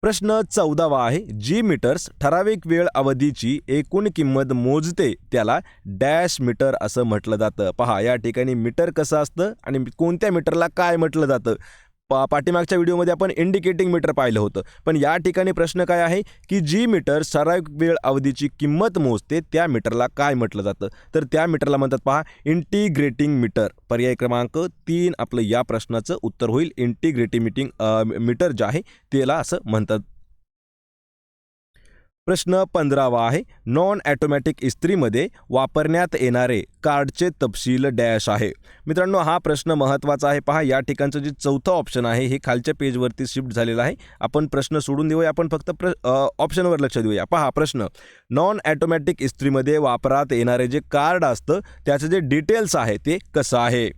प्रश्न 14वा आहे, जी मीटर्स ठराविक वेळ अवधीची एकूण किंमत मोजते त्याला डॅश मीटर असं म्हटलं जातं. पहा, या ठिकाणी मीटर कसं असतं आणि कोणत्या मीटरला काय म्हटलं जातं? पाठीमागच्या व्हिडिओमध्ये आपण इंडिकेटिंग मीटर पाहिलं होतं, पण या ठिकाणी प्रश्न काय आहे की जी मीटर ठराविक वेळ अवधीची किंमत मोजते त्या मीटरला काय म्हटलं जातं? तर त्या मीटरला म्हणतात पहा इंटिग्रेटिंग मीटर. पर्याय क्रमांक 3 आपलं या प्रश्नाचं उत्तर होईल. इंटिग्रेटिंग मीटर जे आहे त्याला असं म्हणतात. प्रश्न 15वा आहे, नॉन ॲटोमॅटिक इस्त्रीमध्ये वापरण्यात येणारे कार्डचे तपशील डॅश आहे. मित्रांनो हा प्रश्न महत्त्वाचा आहे. पहा या ठिकाणचं जे चौथं ऑप्शन आहे हे खालच्या पेजवरती शिफ्ट झालेलं आहे. आपण प्रश्न सोडून देऊया, आपण फक्त ऑप्शनवर लक्ष देऊया. पहा प्रश्न, नॉन ॲटोमॅटिक इस्त्रीमध्ये वापरात येणारे जे कार्ड असतं त्याचं जे डिटेल्स आहे ते कसं आहे?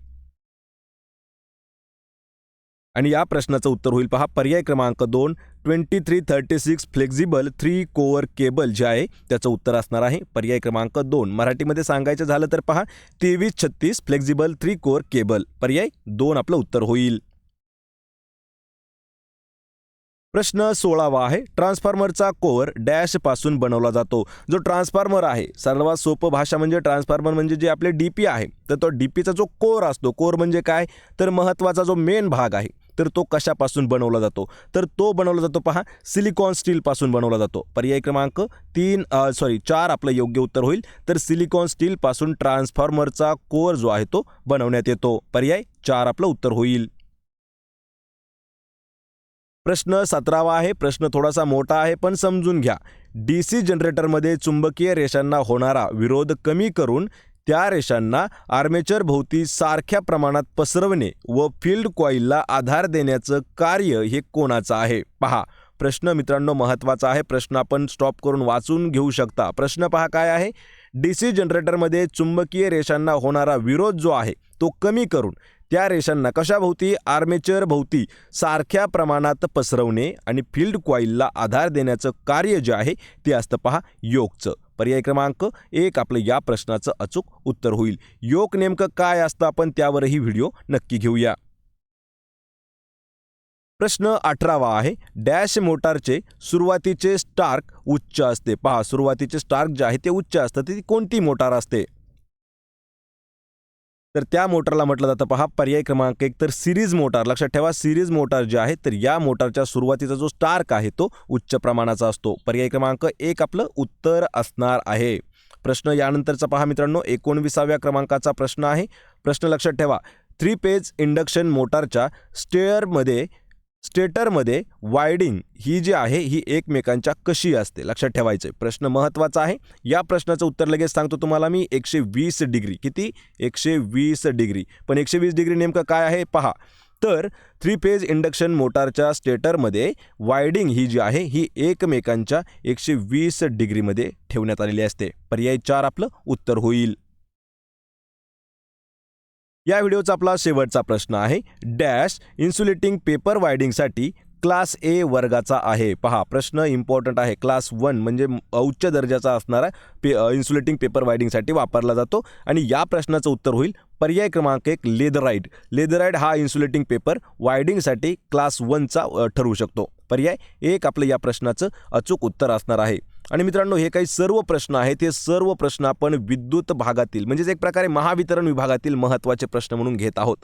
आणि या प्रश्नाचं उत्तर होईल पहा पर्याय क्रमांक 2 2336 फ्लेक्झिबल 3 कोअर केबल जे आहे त्याचं उत्तर असणार आहे पर्याय क्रमांक 2. मराठीमध्ये सांगायचं झालं तर पहा 2336 फ्लेक्झिबल 3 कोअर केबल. पर्याय 2 आपलं उत्तर होईल. प्रश्न 16वा आहे, ट्रान्सफॉर्मरचा कोअर डॅश पासून बनवला जातो. जो ट्रान्सफॉर्मर आहे सर्वात सोपं भाषा म्हणजे ट्रान्सफॉर्मर म्हणजे जे आपले डीपी आहे, तर तो डीपीचा जो कोअर असतो, कोअर म्हणजे काय तर महत्त्वाचा जो मेन भाग आहे, तर तो कशापासून बनवला जातो? तर तो बनवला जातो पहा सिलिकॉन स्टीलपासून बनवला जातो. पर्याय क्रमांक 4 आपलं योग्य उत्तर होईल. तर सिलिकॉन स्टीलपासून ट्रान्सफॉर्मरचा कोअर जो आहे तो बनवण्यात येतो. पर्याय 4 आपलं उत्तर होईल. प्रश्न 17वा आहे. प्रश्न थोडासा मोठा आहे पण समजून घ्या. DC जनरेटरमध्ये चुंबकीय रेषांना होणारा विरोध कमी करून त्या रेषांना आर्मेचर भोवती सारख्या प्रमाणात पसरवणे व फील्ड कॉईलला आधार देण्याचं कार्य हे कोणाचं आहे? पहा प्रश्न मित्रांनो महत्त्वाचा आहे. प्रश्न आपण स्टॉप करून वाचून घेऊ शकता. प्रश्न पहा काय आहे, DC जनरेटरमध्ये चुंबकीय रेषांना होणारा विरोध जो आहे तो कमी करून त्या रेषांना कशाभोवती आर्मेचर भोवती सारख्या प्रमाणात पसरवणे आणि फील्ड कॉईलला आधार देण्याचं कार्य जे आहे ते असतं पहा योकचं. पर्याय क्रमांक 1 आपलं या प्रश्नाचं अचूक उत्तर होईल. योक नेमकं काय असतं आपण त्यावरही व्हिडिओ नक्की घेऊया. प्रश्न 18वा आहे, डॅश मोटारचे सुरुवातीचे स्टार्क उच्च असते. पहा सुरुवातीचे स्टार्क जे आहे ते उच्च असतं. ती कोणती मोटार असते? तर त्या मोटारला म्हटलं जातं पहा पर्याय क्रमांक 1 तर सिरीज मोटार. लक्षात ठेवा सिरीज मोटार जे आहे तर या मोटारच्या सुरुवातीचा जो स्टार्क आहे तो उच्च प्रमाणाचा असतो. पर्याय क्रमांक 1 आपलं उत्तर असणार आहे. प्रश्न यानंतरचा पहा मित्रांनो 19व्या क्रमांकाचा प्रश्न आहे. प्रश्न लक्षात ठेवा 3 फेज इंडक्शन मोटारच्या स्टेटरमध्ये वायडिंग ही जी आहे ही एकमेकांच्या कशी असते? लक्षात ठेवायचं. प्रश्न महत्त्वाचा आहे. या प्रश्नाचं उत्तर लगेच सांगतो तुम्हाला मी 120 डिग्री. किती? 120 डिग्री. पण 120 डिग्री नेमकं काय आहे पहा. तर 3 फेज इंडक्शन मोटारच्या स्टेटरमध्ये वायडिंग ही जी आहे ही एकमेकांच्या 120 डिग्रीमध्ये ठेवण्यात आलेली असते. पर्याय 4 आपलं उत्तर होईल. या व्हिडिओचा आपला शेवटचा प्रश्न आहे, डॅश इन्सुलेटिंग पेपर वायडिंगसाठी क्लास ए वर्गाचा आहे. पहा प्रश्न इम्पॉर्टंट आहे. क्लास 1 म्हणजे उच्च दर्जाचा असणारा इन्सुलेटिंग पेपर वायडिंगसाठी वापरला जातो. आणि या प्रश्नाचं उत्तर होईल पर्याय क्रमांक 1 लेदराईट. लेदराईट हा इन्सुलेटिंग पेपर वायडिंगसाठी क्लास 1चा ठरू शकतो. पर्याय 1 आपलं या प्रश्नाचं अचूक उत्तर असणार आहे. आणि मित्रांनो हे काही सर्व प्रश्न आहेत, हे सर्व प्रश्न आपण विद्युत भागातील म्हणजेच एक प्रकारे महावितरण विभागातील महत्त्वाचे प्रश्न म्हणून घेत आहोत.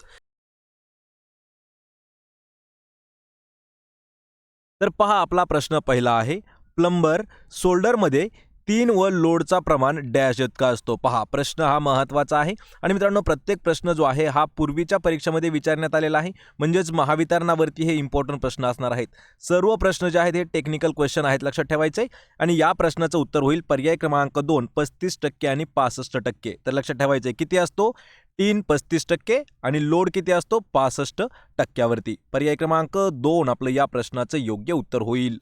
तर पहा आपला प्रश्न पहिला आहे, प्लंबर सोल्डरमध्ये 3 व लोडचा प्रमाण डॅश इतका असतो. पहा प्रश्न हा महत्त्वाचा आहे. आणि मित्रांनो प्रत्येक प्रश्न जो आहे हा पूर्वीच्या परीक्षेमध्ये विचारण्यात आलेला आहे, म्हणजेच महावितरणावरती हे इम्पॉर्टंट प्रश्न असणार आहेत. सर्व प्रश्न जे आहेत हे टेक्निकल क्वेश्चन आहेत, लक्षात ठेवायचे. आणि या प्रश्नाचं उत्तर होईल पर्याय क्रमांक 2 35% आणि 65%. तर लक्षात ठेवायचे किती असतो 3 35% आणि लोड किती असतो 65%वरती. पर्याय क्रमांक 2 आपलं या प्रश्नाचं योग्य उत्तर होईल.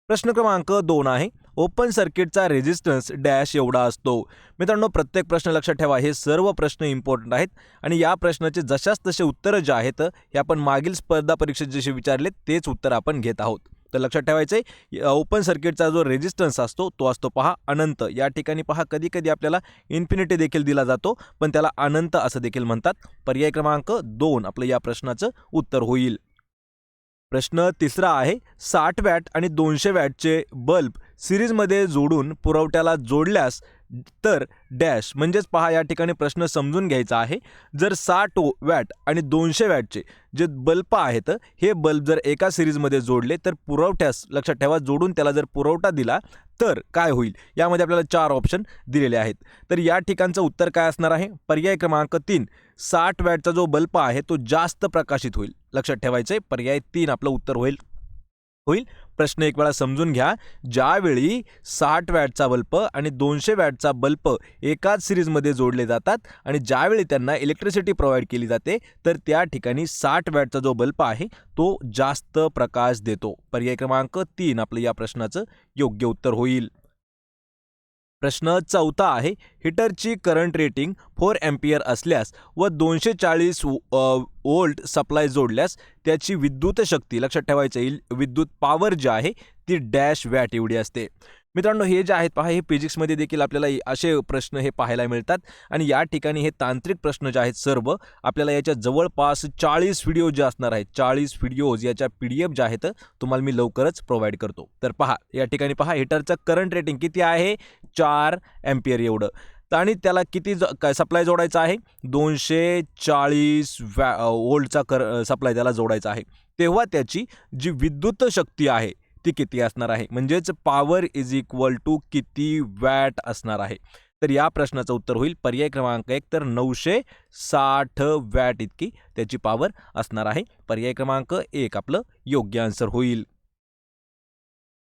प्रश्न क्रमांक 2 आहे, ओपन सर्किटचा रेझिस्टन्स डॅश एवढा असतो. मित्रांनो प्रत्येक प्रश्न लक्षात ठेवा, हे सर्व प्रश्न इम्पॉर्टंट आहेत. आणि या प्रश्नाचे जशाच तसे उत्तरं जे आहेत हे आपण मागील स्पर्धा परीक्षेत जसे विचारले तेच उत्तर आपण घेत आहोत. तर लक्षात ठेवायचे ओपन सर्किटचा जो रेझिस्टन्स असतो तो असतो पहा अनंत. या ठिकाणी पहा कधी कधी आपल्याला इन्फिनिटी देखील दिला जातो, पण त्याला अनंत असं देखील म्हणतात. पर्याय क्रमांक 2 आपलं या प्रश्नाचं उत्तर होईल. प्रश्न तिसरा आहे, 60 वॅट आणि 200 वॅटचे बल्ब सिरीजमध्ये जोडून पुरवठ्याला जोडल्यास तर डॅश म्हणजेच पहा या ठिकाणी प्रश्न समजून घ्यायचा आहे. जर 60 वॅट आणि 200 वॅटचे जे बल्ब आहेत हे बल्ब जर एका सिरीजमध्ये जोडले तर पुरवठ्यास लक्षात ठेवा जोडून त्याला जर पुरवठा दिला तर काय होईल. यामध्ये आपल्याला 4 ऑप्शन दिलेले आहेत. तर या ठिकाणचं उत्तर काय असणार आहे. पर्याय क्रमांक 3 60 वॅटचा जो बल्ब आहे तो जास्त प्रकाशित होईल. लक्षात ठेवायचं आहे पर्याय 3 आपलं उत्तर होईल. प्रश्न एक वेळा समजून घ्या. ज्यावेळी 60 वॅटचा बल्ब आणि 200 वॅटचा बल्ब एकाच सिरीजमध्ये जोडले जातात आणि ज्यावेळी त्यांना इलेक्ट्रिसिटी प्रोव्हाइड केली जाते तर त्या ठिकाणी 60 वॅटचा जो बल्ब आहे तो जास्त प्रकाश देतो. पर्याय क्रमांक 3 आपलं या प्रश्नाचं योग्य उत्तर होईल. प्रश्न 4 आहे. हीटरची करंट रेटिंग 4 एम्पियर असल्यास व 240 वोल्ट सप्लाय जोडल्यास त्याची विद्युत शक्ती लक्षात ठेवायचं येईल विद्युत पॉवर जी आहे ती डॅश वॅट एवढी असते. मित्रांनो हे जे आहेत पहा हे फिजिक्समध्ये देखील आपल्याला असे प्रश्न हे पाहायला मिळतात आणि या ठिकाणी हे तांत्रिक प्रश्न जे आहेत सर्व आपल्याला याच्या जवळपास 40 व्हिडिओ जे असणार आहेत 40 व्हिडिओज याच्या PDF ज्या आहेत तुम्हाला मी लवकरच प्रोव्हाइड करतो. तर पहा या ठिकाणी पहा हीटरचं करंट रेटिंग किती आहे 4 एम्पियर एवढं आणि त्याला किती सप्लाय जोडायचा आहे 240 वोल्टचा सप्लाय त्याला जोडायचा आहे. तेव्हा त्याची जी विद्युत शक्ती आहे ती किती असणार आहे म्हणजेच पॉवर इज इक्वल टू किती वॅट असणार आहे. तर या प्रश्नाचं उत्तर होईल पर्याय क्रमांक 1 तर 960 वॅट इतकी त्याची पॉवर असणार आहे. पर्याय क्रमांक 1 आपलं योग्य आन्सर होईल.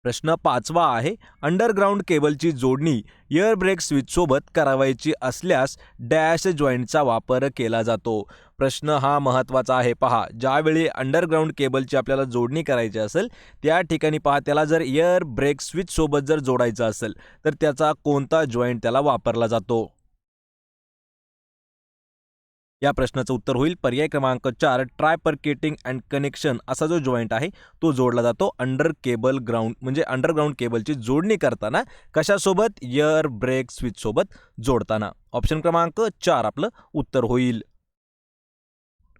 प्रश्न 5 आहे. अंडरग्राऊंड केबलची जोडणी एअर ब्रेक स्विचसोबत करावायची असल्यास डॅश जॉईंटचा वापर केला जातो. प्रश्न हा महत्त्वाचा आहे. पहा ज्यावेळी अंडरग्राऊंड केबलची आपल्याला जोडणी करायची असेल त्या ठिकाणी पहा त्याला जर एअर ब्रेक स्विचसोबत जर जोडायचं असेल तर त्याचा कोणता जॉईंट त्याला वापरला जातो. या प्रश्नाचं उत्तर होईल पर्याय क्रमांक 4 ट्रायपर्केटिंग अँड कनेक्शन असा जो जॉईंट आहे तो जोडला जातो अंडरग्राऊंड केबलची जोडणी करताना कशासोबत एअर ब्रेक स्विच सोबत जोडताना. ऑप्शन क्रमांक 4 आपलं उत्तर होईल.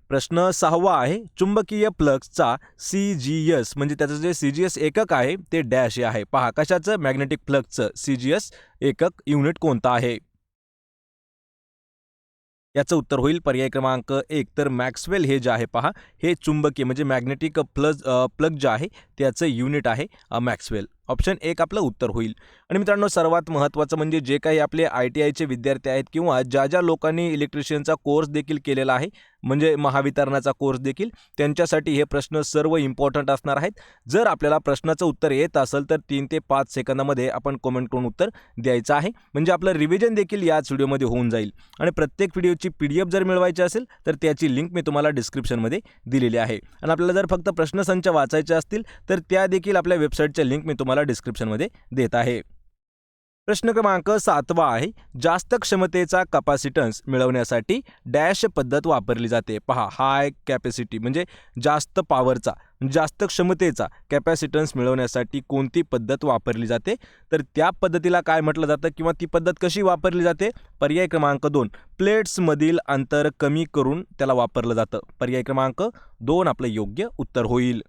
प्रश्न 6 आहे. चुंबकीय प्लगचा CGS म्हणजे त्याचं जे CGS एकक आहे ते डॅश आहे. पहा कशाचं मॅग्नेटिक प्लगचं CGS एकक युनिट कोणता आहे. याचं उत्तर होईल पर्याय क्रमांक 1 तर मॅक्सवेल हे जे आहे पहा हे चुंबकीय म्हणजे मॅग्नेटिक प्लग जे आहे त्याचं युनिट आहे मॅक्सवेल. ऑप्शन 1 आपलं उत्तर होईल. आणि मित्रांनो सर्वात महत्त्वाचं म्हणजे जे काही आपले ITIचे विद्यार्थी आहेत किंवा ज्या लोकांनी इलेक्ट्रिशियनचा कोर्स देखील केलेला आहे म्हणजे महावितरणाचा कोर्स देखील त्यांच्यासाठी हे प्रश्न सर्व इम्पॉर्टंट असणार आहेत. जर आपल्याला प्रश्नाचं उत्तर येत असेल तर 3 ते 5 सेकंदामध्ये आपण कमेंट करून उत्तर द्यायचं आहे म्हणजे आपलं रिव्हिजन देखील याच व्हिडिओमध्ये होऊन जाईल. आणि प्रत्येक व्हिडिओची PDF जर मिळवायची असेल तर त्याची लिंक मी तुम्हाला डिस्क्रिप्शनमध्ये दिलेली आहे. आणि आपल्याला जर फक्त प्रश्नसंच वाचायचे असतील तर त्या देखील आपल्या वेबसाईटच्या लिंक मी तुम्हाला डिस्क्रिप्शनमध्ये देत आहे. प्रश्न क्रमांक 7 आहे. जास्त क्षमतेचा कॅपॅसिटन्स मिळवण्यासाठी डॅश पद्धत वापरली जाते. पहा हाय कॅपॅसिटी म्हणजे जास्त पॉवरचा जास्त क्षमतेचा कॅपॅसिटन्स मिळवण्यासाठी कोणती पद्धत वापरली जाते तर त्या पद्धतीला काय म्हटलं जातं किंवा ती पद्धत कशी वापरली जाते. पर्याय क्रमांक 2 प्लेट्समधील अंतर कमी करून त्याला वापरलं जातं. पर्याय क्रमांक 2 आपलं योग्य उत्तर होईल.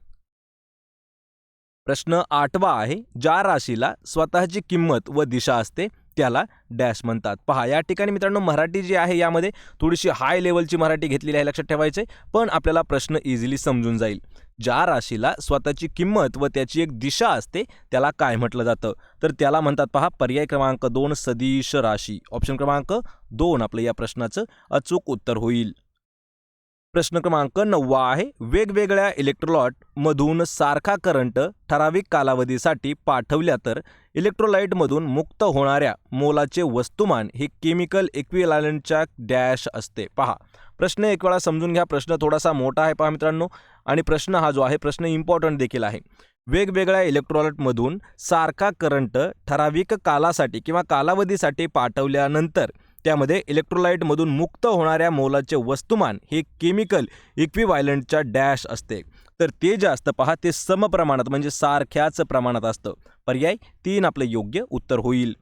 प्रश्न 8 आहे. ज्या राशीला स्वतःची किंमत व दिशा असते त्याला डॅश म्हणतात. पहा या ठिकाणी मित्रांनो मराठी जी आहे यामध्ये थोडीशी हाय लेवलची मराठी घेतलेली आहे लक्षात ठेवायचे पण आपल्याला प्रश्न इझिली समजून जाईल. ज्या राशीला स्वतःची किंमत व त्याची एक दिशा असते त्याला काय म्हटलं जातं तर त्याला म्हणतात पहा पर्याय क्रमांक 2 सदिश राशी. ऑप्शन क्रमांक 2 आपलं या प्रश्नाचं अचूक उत्तर होईल. प्रश्न क्रमांक 9 आहे. वेगवेगळ्या इलेक्ट्रोलाइटमधून सारखा करंट ठराविक कालावधीसाठी पाठवल्या तर इलेक्ट्रोलाइटमधून मुक्त होणाऱ्या मोलाचे वस्तुमान हे केमिकल इक्विव्हॅलंटच्या डॅश असते. पहा प्रश्न एक वेळा समजून घ्या. प्रश्न थोडासा मोठा आहे पहा मित्रांनो आणि प्रश्न हा जो आहे प्रश्न इम्पॉर्टंट देखील आहे. वेगवेगळ्या इलेक्ट्रोलाइटमधून सारखा करंट ठराविक कालासाठी किंवा कालावधीसाठी पाठवल्यानंतर त्यामध्ये इलेक्ट्रोलाइटमधून मुक्त होणाऱ्या मोलाचे वस्तुमान हे केमिकल इक्विव्हॅलंटच्या डॅश असते. तर ते जे असतं पहा ते समप्रमाणात म्हणजे सारख्याच प्रमाणात असतं. पर्याय 3 आपलं योग्य उत्तर होईल.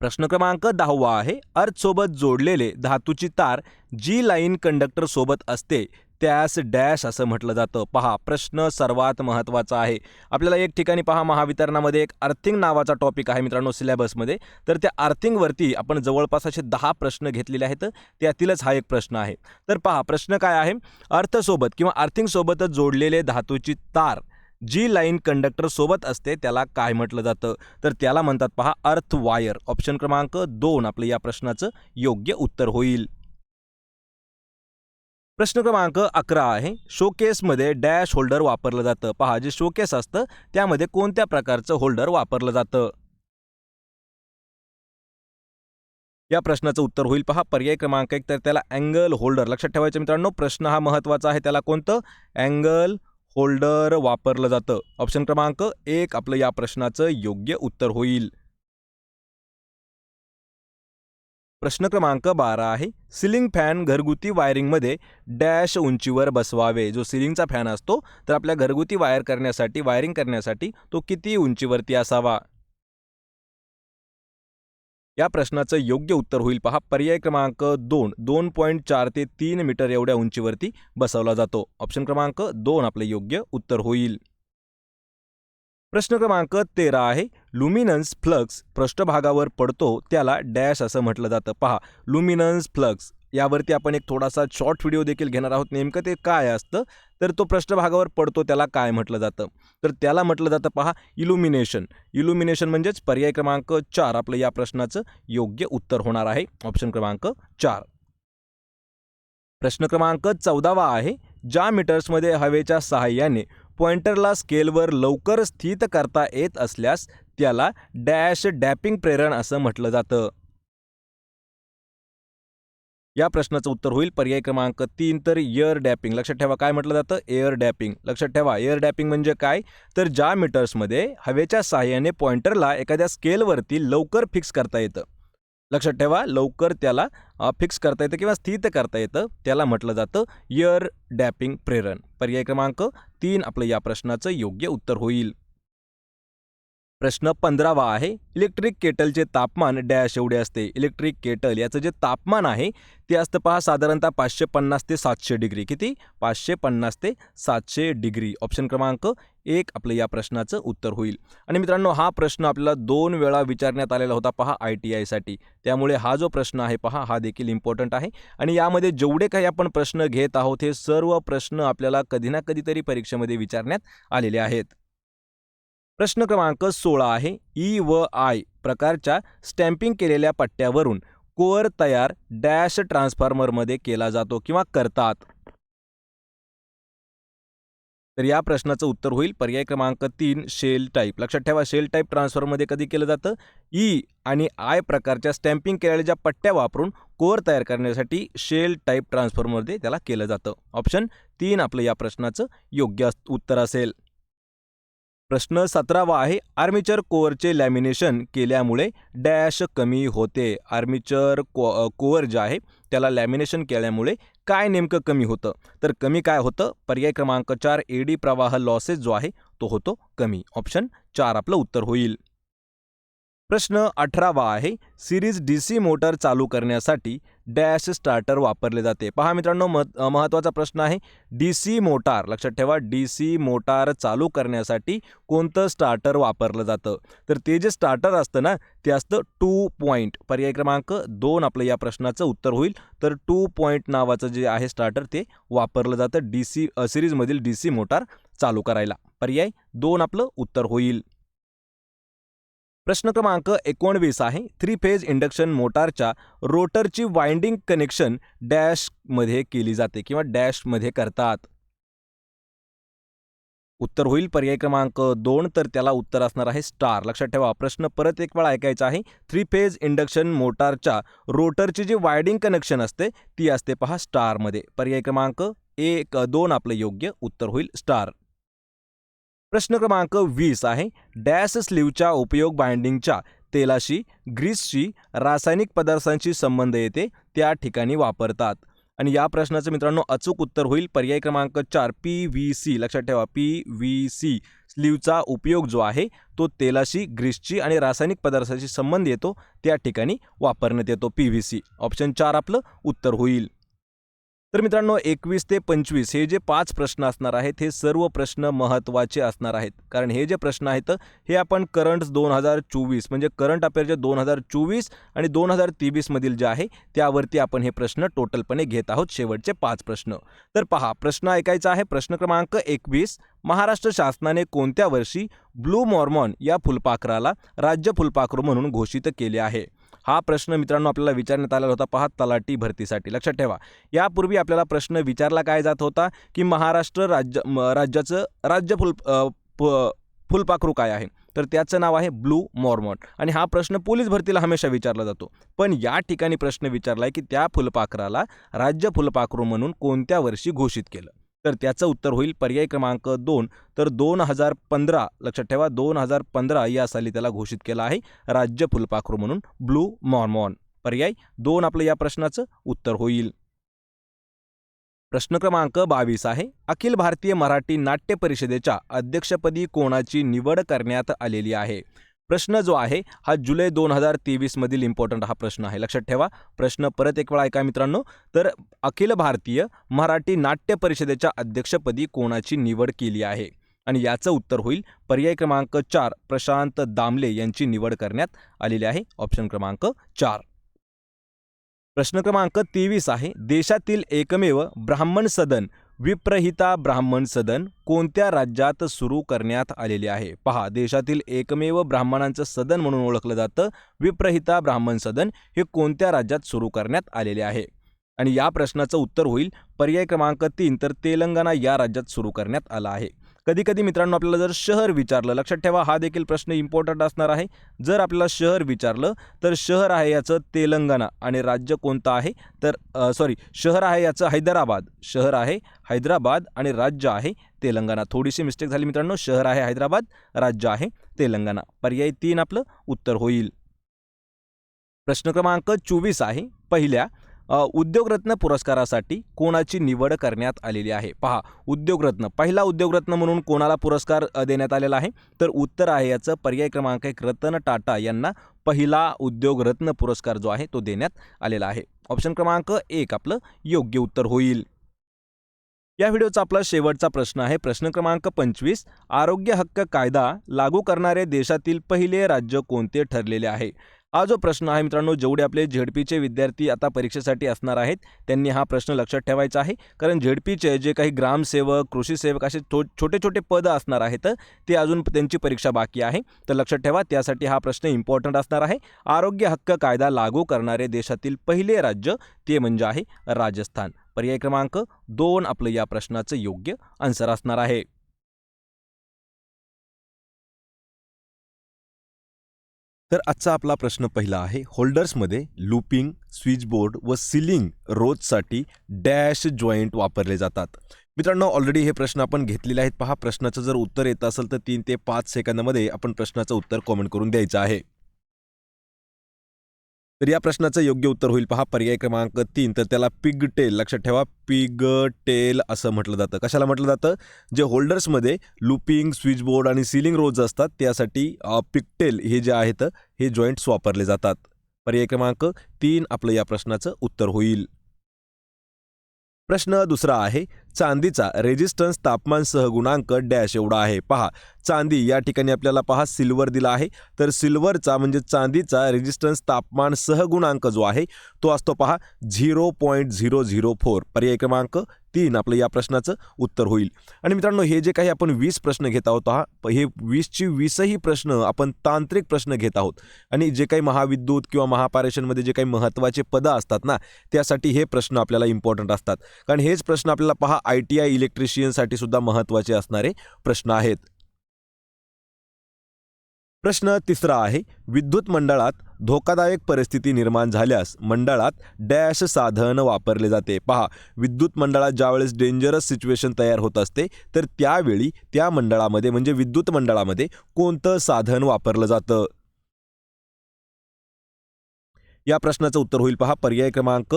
प्रश्न क्रमांक 10 आहे. अर्थ सोबत जोडलेले धातूची तार जी लाईन कंडक्टर सोबत असते त्यास डॅश असं म्हटलं जातं. पहा, प्रश्न सर्वात महत्त्वाचा आहे. आपल्याला एक ठिकाणी पहा, महावितरणामध्ये एक अर्थिंग नावाचा टॉपिक आहे मित्रांनो सिलेबसमध्ये. तर त्या अर्थिंगवरती आपण जवळपास असे 10 प्रश्न घेतलेले आहेत. त्यातीलच हा एक प्रश्न आहे. तर पहा, प्रश्न काय आहे, अर्थसोबत किंवा अर्थिंगसोबत जोडलेले धातूची तार जी लाईन कंडक्टर सोबत असते त्याला काय म्हटलं जातं? तर त्याला म्हणतात पहा अर्थ वायर. ऑप्शन क्रमांक 2 आपलं या प्रश्नाचं योग्य उत्तर होईल. प्रश्न क्रमांक 11 आहे, शोकेसमध्ये डॅश होल्डर वापरलं जातं. पहा, जे शोकेस असतं त्यामध्ये कोणत्या प्रकारचं होल्डर वापरलं जातं? या प्रश्नाचं उत्तर होईल पहा पर्याय क्रमांक 1, तर त्याला अँगल होल्डर. लक्षात ठेवायचं मित्रांनो, प्रश्न हा महत्त्वाचा आहे. त्याला कोणतं अँगल होल्डर वापरलं जातं. ऑप्शन क्रमांक 1 आपलं या प्रश्नाचं योग्य उत्तर होईल. प्रश्न क्रमांक 12 आहे, सिलिंग फॅन घरगुती वायरिंगमध्ये डॅश उंचीवर बसवावे. जो सिलिंगचा फॅन असतो तर आपल्या घरगुती वायरिंग करण्यासाठी तो किती उंचीवरती असावा? या प्रश्नाचं योग्य उत्तर होईल पहा पर्याय क्रमांक 2, 2.4 ते 3 मीटर एवढ्या उंचीवरती बसवला जातो. ऑप्शन क्रमांक 2 आपलं योग्य उत्तर होईल. प्रश्न क्रमांक 13 आहे, लुमिनन्स फ्लक्स पृष्ठभागावर पडतो त्याला डॅश असं म्हटलं जातं. पहा, लुमिनन्स फ्लक्स यावरती आपण एक थोडासा शॉर्ट व्हिडिओ देखील घेणार आहोत. नेमकं ते काय असतं, तर तो पृष्ठभागावर पडतो त्याला काय म्हटलं जातं? तर त्याला म्हटलं जातं पहा इल्युमिनेशन. इल्युमिनेशन म्हणजेच पर्याय क्रमांक 4 आपलं या प्रश्नाचं योग्य उत्तर होणार आहे. ऑप्शन क्रमांक 4. प्रश्न क्रमांक 14 आहे, ज्या मीटर्समध्ये हवेच्या सहाय्याने पॉइंटरला स्केलवर लवकर स्थित करता येत असल्यास त्याला डॅश डॅपिंग प्रेरण असं म्हटलं जातं. या प्रश्नाचं उत्तर होईल पर्याय क्रमांक 3, तर एअर डॅपिंग. लक्षात ठेवा काय म्हटलं जातं, एअर डॅपिंग. लक्षात ठेवा एअर डॅपिंग म्हणजे काय, तर ज्या मीटर्समध्ये हवेच्या सहाय्याने पॉइंटरला एखाद्या स्केलवरती लवकर फिक्स करता येतं. लक्षात ठेवा लवकर त्याला फिक्स करता येतं किंवा स्थित करता येतं त्याला म्हटलं जातं एअर डॅपिंग प्रेरण. पर्याय क्रमांक 3 आपलं या प्रश्नाचं योग्य उत्तर होईल. प्रश्न 15 आहे, इलेक्ट्रिक केटलचे तापमान डॅश एवढे असते. इलेक्ट्रिक केटल याचं जे तापमान आहे ते असतं पहा साधारणतः 550 ते 700 डिग्री. किती? 550 ते 700 डिग्री. ऑप्शन क्रमांक 1 आपलं या प्रश्नाचं उत्तर होईल. आणि मित्रांनो, हा प्रश्न आपल्याला 2 वेळा विचारण्यात आलेला होता पहा ITI साठी. त्यामुळे हा जो प्रश्न आहे पहा हा देखील इम्पॉर्टंट आहे. आणि यामध्ये जेवढे काही आपण प्रश्न घेत आहोत हे सर्व प्रश्न आपल्याला कधी ना कधीतरी परीक्षेमध्ये विचारण्यात आलेले आहेत. प्रश्न क्रमांक 16 आहे, ई व आय प्रकारच्या स्टॅम्पिंग केलेल्या पट्ट्यावरून कोअर तयार डॅश ट्रान्सफॉर्मरमध्ये केला जातो किंवा करतात. तर या प्रश्नाचं उत्तर होईल पर्याय क्रमांक 3 शेल टाईप. लक्षात ठेवा शेल टाईप ट्रान्सफॉर्मरमध्ये कधी केलं जातं, ई आणि आय प्रकारच्या स्टॅम्पिंग केलेल्या ज्या पट्ट्या वापरून कोअर तयार करण्यासाठी शेल टाईप ट्रान्सफॉर्मरमध्ये त्याला केलं जातं. ऑप्शन 3 आपलं या प्रश्नाचं योग्य उत्तर असेल. प्रश्न 17 आहे, आर्मेचर कोअरचे लॅमिनेशन केल्यामुळे डॅश कमी होते. आर्मेचर कोअर जे आहे त्याला लॅमिनेशन केल्यामुळे काय नेमकं कमी होतं? तर कमी काय होतं? पर्याय क्रमांक 4 एडी प्रवाह लॉसेस जो आहे तो होतो कमी. ऑप्शन 4 आपलं उत्तर होईल. प्रश्न 18 आहे, सिरीज DC मोटर चालू करण्यासाठी डॅश स्टार्टर वापरले जाते. पहा मित्रांनो, महत्त्वाचा प्रश्न आहे. DC मोटार, लक्षात ठेवा DC मोटार चालू करण्यासाठी कोणतं स्टार्टर वापरलं जातं? तर ते जे स्टार्टर असतं ना ते असतं 2 पॉईंट. पर्याय क्रमांक 2 आपलं या प्रश्नाचं उत्तर होईल. तर 2 पॉईंट नावाचं जे आहे स्टार्टर ते वापरलं जातं DC सिरीजमधील DC मोटार चालू करायला. पर्याय 2 आपलं उत्तर होईल. प्रश्न क्रमांक 19 आहे, 3 फेज इंडक्शन मोटारच्या रोटरची वाइंडिंग कनेक्शन डॅशमध्ये केली जाते किंवा डॅशमध्ये करतात. उत्तर होईल पर्याय क्रमांक 2, तर त्याला उत्तर असणार आहे स्टार. लक्षात ठेवा प्रश्न परत एक वेळा ऐकायचा आहे. 3 फेज इंडक्शन मोटारच्या रोटरची जी वाइंडिंग कनेक्शन असते ती असते पहा स्टारमध्ये. पर्याय क्रमांक 2 आपलं योग्य उत्तर होईल स्टार. प्रश्न क्रमांक 20 आहे, डॅश स्लीवचा उपयोग बाइंडिंगच्या तेलाशी, ग्रीसशी, रासायनिक पदार्थांशी संबंध येते त्या ठिकाणी वापरतात. आणि या प्रश्नाचं मित्रांनो अचूक उत्तर होईल पर्याय क्रमांक 4 PVC. लक्षात ठेवा PVC स्लीवचा उपयोग जो आहे तो तेलाशी, ग्रीसची आणि रासायनिक पदार्थांशी संबंध येतो त्या ठिकाणी वापरण्यात येतो PVC. ऑप्शन 4 आपलं उत्तर होईल. तर मित्रांनो 21 ते 25 हे जे 5 प्रश्न असणार आहेत हे सर्व प्रश्न महत्त्वाचे असणार आहेत. कारण हे जे प्रश्न आहेत हे आपण करंट्स 2024 म्हणजे करंट अफेअर जे 2024 आणि 2023 मधील जे आहे त्यावरती आपण हे प्रश्न टोटलपणे घेत आहोत, शेवटचे 5 प्रश्न. तर पहा, प्रश्न ऐकायचा आहे. प्रश्न क्रमांक 21. महाराष्ट्र शासनाने कोणत्या वर्षी ब्लू मॉर्मॉन या फुलपाखराला राज्य फुलपाखरू म्हणून घोषित केले आहे? हा प्रश्न मित्रांनो आपल्याला विचारण्यात आलेला होता, पहा, तलाठी भरतीसाठी. लक्षात ठेवा, यापूर्वी आपल्याला प्रश्न विचारला काय जात होता की महाराष्ट्र राज्याचं राज्य फुलपाखरू काय आहे, तर त्याचं नाव आहे ब्लू मॉर्मॉन. आणि हा प्रश्न पोलीस भरतीला हमेशा विचारला जातो. पण या ठिकाणी प्रश्न विचारलाय की त्या फुलपाखराला राज्य फुलपाखरू म्हणून कोणत्या वर्षी घोषित केलं, तर त्याचं उत्तर होईल पर्याय क्रमांक 2, तर 2015. लक्षात ठेवा, 2015 या साली त्याला घोषित केलं आहे राज्य फुलपाखरू म्हणून ब्लू मॉर्मॉन. पर्याय 2 आपलं या प्रश्नाचं उत्तर होईल. प्रश्न क्रमांक 22 आहे. अखिल भारतीय मराठी नाट्य परिषदेच्या अध्यक्षपदी कोणाची निवड करण्यात आलेली आहे? प्रश्न जो आहे हा जुलै 2023 मधील इम्पॉर्टंट हा प्रश्न आहे. लक्षात ठेवा, प्रश्न परत एक वेळा ऐका मित्रांनो. तर अखिल भारतीय मराठी नाट्य परिषदेच्या अध्यक्षपदी कोणाची निवड केली आहे? आणि याचं उत्तर होईल पर्याय क्रमांक 4, प्रशांत दामले यांची निवड करण्यात आलेली आहे. ऑप्शन क्रमांक 4. प्रश्न क्रमांक 23 आहे. देशातील एकमेव ब्राह्मण सदन विप्रहिता ब्राह्मण सदन कोणत्या राज्यात सुरू करण्यात आलेले आहे? पहा, देशातील एकमेव ब्राह्मणांचं सदन म्हणून ओळखलं जातं विप्रहिता ब्राह्मण सदन, हे कोणत्या राज्यात सुरू करण्यात आलेले आहे? आणि या प्रश्नाचं उत्तर होईल पर्याय क्रमांक 3, तर तेलंगणा या राज्यात सुरू करण्यात आला आहे. कधी कधी मित्रांनो आपल्याला जर शहर विचारलं, लक्षात ठेवा हा देखील प्रश्न इम्पॉर्टंट असणार आहे. जर आपल्याला शहर विचारलं तर शहर आहे याचं तेलंगणा आणि राज्य कोणतं आहे, तर शहर आहे याचं हैदराबाद, शहर आहे हैदराबाद आणि राज्य आहे तेलंगणा. थोडीशी मिस्टेक झाली मित्रांनो, शहर आहे हैदराबाद, राज्य आहे तेलंगणा. पर्याय 3 आपलं उत्तर होईल. प्रश्न क्रमांक 24 आहे. पहिल्या उद्योगरत्न पुरस्कारासाठी कोणाची निवड करण्यात आलेली आहे? पहा, उद्योगरत्न, पहिला उद्योगरत्न म्हणून कोणाला पुरस्कार देण्यात आलेला आहे, तर उत्तर आहे याचं पर्याय क्रमांक 1, रतन टाटा यांना पहिला उद्योगरत्न पुरस्कार जो आहे तो देण्यात आलेला आहे. ऑप्शन क्रमांक 1 आपलं योग्य उत्तर होईल. या व्हिडिओचा आपला शेवटचा प्रश्न आहे. प्रश्न क्रमांक 25. आरोग्य हक्क कायदा लागू करणारे देशातील पहिले राज्य कोणते ठरलेले आहे? हा जो प्रश्न आहे मित्रांनो, जेवढे आपले झेडपीचे विद्यार्थी आता परीक्षेसाठी असणार आहेत त्यांनी हा प्रश्न लक्षात ठेवायचा आहे. कारण झेडपीचे जे काही ग्रामसेवक, कृषी सेवक असे छोटे छोटे पदं असणार आहेत ते अजून त्यांची परीक्षा बाकी आहे. तर लक्षात ठेवा, त्यासाठी हा प्रश्न इम्पॉर्टंट असणार आहे. आरोग्य हक्क कायदा लागू करणारे देशातील पहिले राज्य ते म्हणजे आहे राजस्थान. पर्याय क्रमांक 2 आपलं या प्रश्नाचं योग्य आन्सर असणार आहे. तर आजचा आपला प्रश्न पहिला आहे. होल्डर्समध्ये लूपिंग, स्विचबोर्ड व सीलिंग रोजसाठी डॅश जॉईंट वापरले जातात. मित्रांनो, ऑलरेडी हे प्रश्न आपण घेतलेले आहेत. पहा, प्रश्नाचं जर उत्तर येत असेल तर 3 ते 5 सेकंदामध्ये आपण प्रश्नाचं उत्तर कॉमेंट करून द्यायचं आहे. तर या प्रश्नाचं योग्य उत्तर होईल पहा पर्याय क्रमांक 3, तर त्याला पिगटेल. लक्षात ठेवा, पिगटेल असं म्हटलं जातं. कशाला म्हटलं जातं? जे होल्डर्समध्ये लूपिंग, स्विचबोर्ड आणि सीलिंग रोज असतात त्यासाठी पिगटेल हे जे आहेत हे जॉईंट्स वापरले जातात. पर्याय क्रमांक 3 आपलं या प्रश्नाचं उत्तर होईल. प्रश्न दुसरा आहे. चांदीचा रेजिस्टन्स तापमान सहगुणांक डॅश एवढा आहे. पहा, चांदी या ठिकाणी आपल्याला पहा सिल्वर दिला आहे. तर सिल्वरचा म्हणजे चांदीचा रेजिस्टन्स तापमान सहगुणांक जो आहे तो असतो पहा 0.004. पर्याय क्रमांक 3 आपलं या प्रश्नाचं उत्तर होईल. आणि मित्रांनो, हे जे काही आपण 20 प्रश्न घेत आहोत हे 20ची 20ही प्रश्न आपण तांत्रिक प्रश्न घेत आहोत. आणि जे काही महाविद्युत किंवा महापारेषणमध्ये जे काही महत्त्वाचे पदं असतात ना, त्यासाठी हे प्रश्न आपल्याला इम्पॉर्टंट असतात. कारण हेच प्रश्न आपल्याला पहा ITI इलेक्ट्रिशियनसाठी सुद्धा महत्त्वाचे असणारे प्रश्न आहेत. प्रश्न तिसरा आहे. विद्युत मंडळात धोकादायक परिस्थिती निर्माण झाल्यास मंडळात डॅश साधन वापरले जाते. पहा, विद्युत मंडळात ज्यावेळेस डेंजरस सिच्युएशन तयार होत असते तर त्यावेळी त्या मंडळामध्ये म्हणजे विद्युत मंडळामध्ये कोणतं साधन वापरलं जातं? या प्रश्नाचं उत्तर होईल पहा पर्याय क्रमांक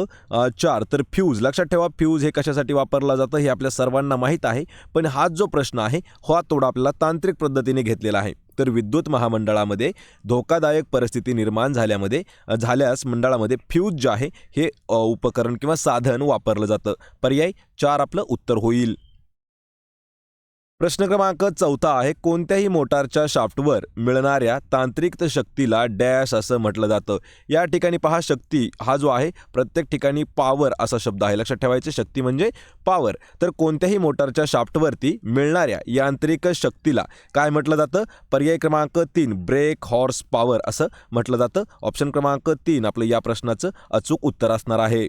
4, तर फ्यूज. लक्षात ठेवा, फ्यूज हे कशासाठी वापरलं जातं हे आपल्या सर्वांना माहीत आहे. पण हा जो प्रश्न आहे हा थोडा आपल्याला तांत्रिक पद्धतीने घेतलेला आहे. तर विद्युत महामंडळामध्ये धोकादायक परिस्थिती निर्माण झाल्यास मंडळामध्ये फ्यूज जे आहे हे उपकरण किंवा साधन वापरलं जातं. पर्याय 4 आपलं उत्तर होईल. प्रश्न क्रमांक 14 आहे, कोणत्याही मोटारच्या शाफ्टवर मिळणाऱ्या तांत्रिक शक्तीला डॅश असं म्हटलं जातं. या ठिकाणी पहा, शक्ती हा जो आहे प्रत्येक ठिकाणी पॉवर असा शब्द आहे, लक्षात ठेवायचे. शक्ती म्हणजे पॉवर. तर कोणत्याही मोटारच्या शाफ्टवरती मिळणाऱ्या यांत्रिक शक्तीला काय म्हटलं जातं? पर्याय क्रमांक 3 ब्रेक हॉर्स पॉवर असं म्हटलं जातं. ऑप्शन क्रमांक 3 आपलं या प्रश्नाचं अचूक उत्तर असणार आहे.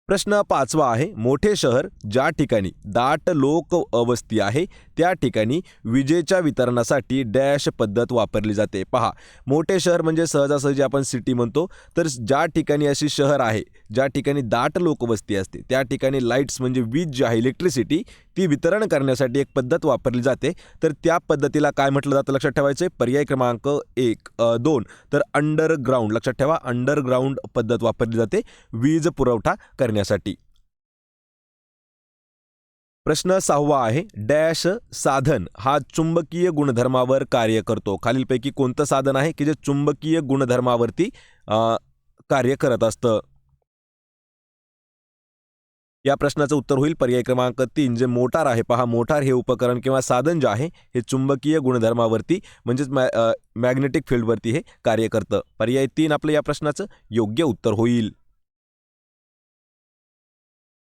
प्रश्न 5वा आहे, मोठे शहर ज्या ठिकाणी दाट लोक वस्ती आहे त्या ठिकाणी विजेच्या वितरणासाठी डॅश पद्धत वापरली जाते. पहा, मोठे शहर म्हणजे सहजासहजी आपण सिटी म्हणतो. तर ज्या ठिकाणी अशी शहर आहे ज्या ठिकाणी दाट लोकवस्ती असते त्या ठिकाणी लाईट्स म्हणजे वीज जी आहे इलेक्ट्रिसिटी ती वितरण करण्यासाठी एक पद्धत वापरली जाते. तर त्या पद्धतीला काय म्हटलं जातं लक्षात ठेवायचे. पर्याय क्रमांक 2 तर अंडरग्राऊंड. लक्षात ठेवा, अंडरग्राऊंड पद्धत वापरली जाते वीज पुरवठा करण्यासाठी. प्रश्न 6वा आहे, डॅश साधन हा चुंबकीय गुणधर्मावर कार्य करतो. खालीलपैकी कोणतं साधन आहे की जे चुंबकीय गुणधर्मावरती कार्य करत असतं? या प्रश्नाचं उत्तर होईल पर्याय क्रमांक 3 जे मोटार आहे. पहा, मोटार हे उपकरण किंवा साधन जे आहे हे चुंबकीय गुणधर्मावरती म्हणजेच मॅग्नेटिक फील्डवरती हे कार्य करतं. पर्याय 3 आपलं या प्रश्नाचं योग्य उत्तर होईल.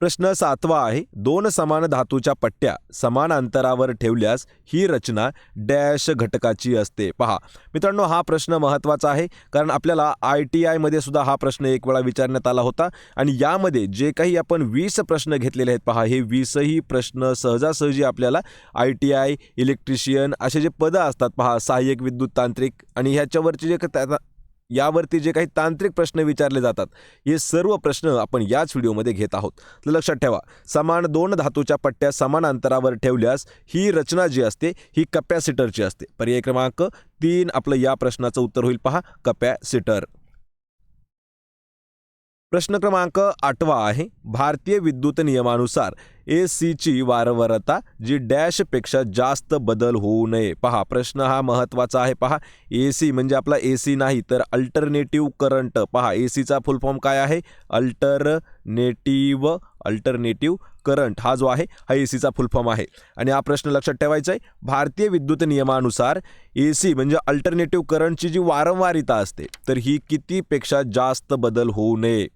प्रश्न 7वा आहे, दोन समान धातूच्या पट्ट्या समान अंतरावर ठेवल्यास ही रचना डॅश घटकाची असते. पहा मित्रांनो, हा प्रश्न महत्त्वाचा आहे कारण आपल्याला ITI मध्ये सुद्धा हा प्रश्न एक वेळा विचारण्यात आला होता आणि यामध्ये जे काही आपण 20 प्रश्न घेतलेले आहेत, पहा हे 20ही प्रश्न सहजासहजी आपल्याला ITI इलेक्ट्रिशियन असे जे पदं असतात, पहा सहाय्यक विद्युत तांत्रिक आणि ह्याच्यावरचे जे यावरती जे काही तांत्रिक प्रश्न विचारले जातात हे सर्व प्रश्न आपण याच व्हिडिओमध्ये घेत आहोत. तर लक्षात ठेवा, समान दोन धातूच्या पट्ट्या समान अंतरावर ठेवल्यास ही रचना जी असते ही कपॅसिटरची असते. पर्याय क्रमांक 3 आपलं या प्रश्नाचं उत्तर होईल. पहा, कपॅसिटर. प्रश्न क्रमांक 8वा आहे, भारतीय विद्युत नियमानुसार AC वारंवारता जी डॅशपेक्षा जास्त बदल होऊ नये. पहा, प्रश्न हा महत्त्वाचा आहे. पहा, AC म्हणजे आपला AC नाही तर अल्टरनेटिव्ह करंट. पहा, ACचा फुल फॉर्म काय आहे? अल्टरनेटिव्ह करंट हा जो आहे हा ACचा फुल फॉर्म आहे. आणि हा प्रश्न लक्षात ठेवायचा आहे, भारतीय विद्युत नियमानुसार AC म्हणजे अल्टरनेटिव्ह करंटची जी वारंवारिता असते तर ही कितीपेक्षा जास्त बदल होऊ नये.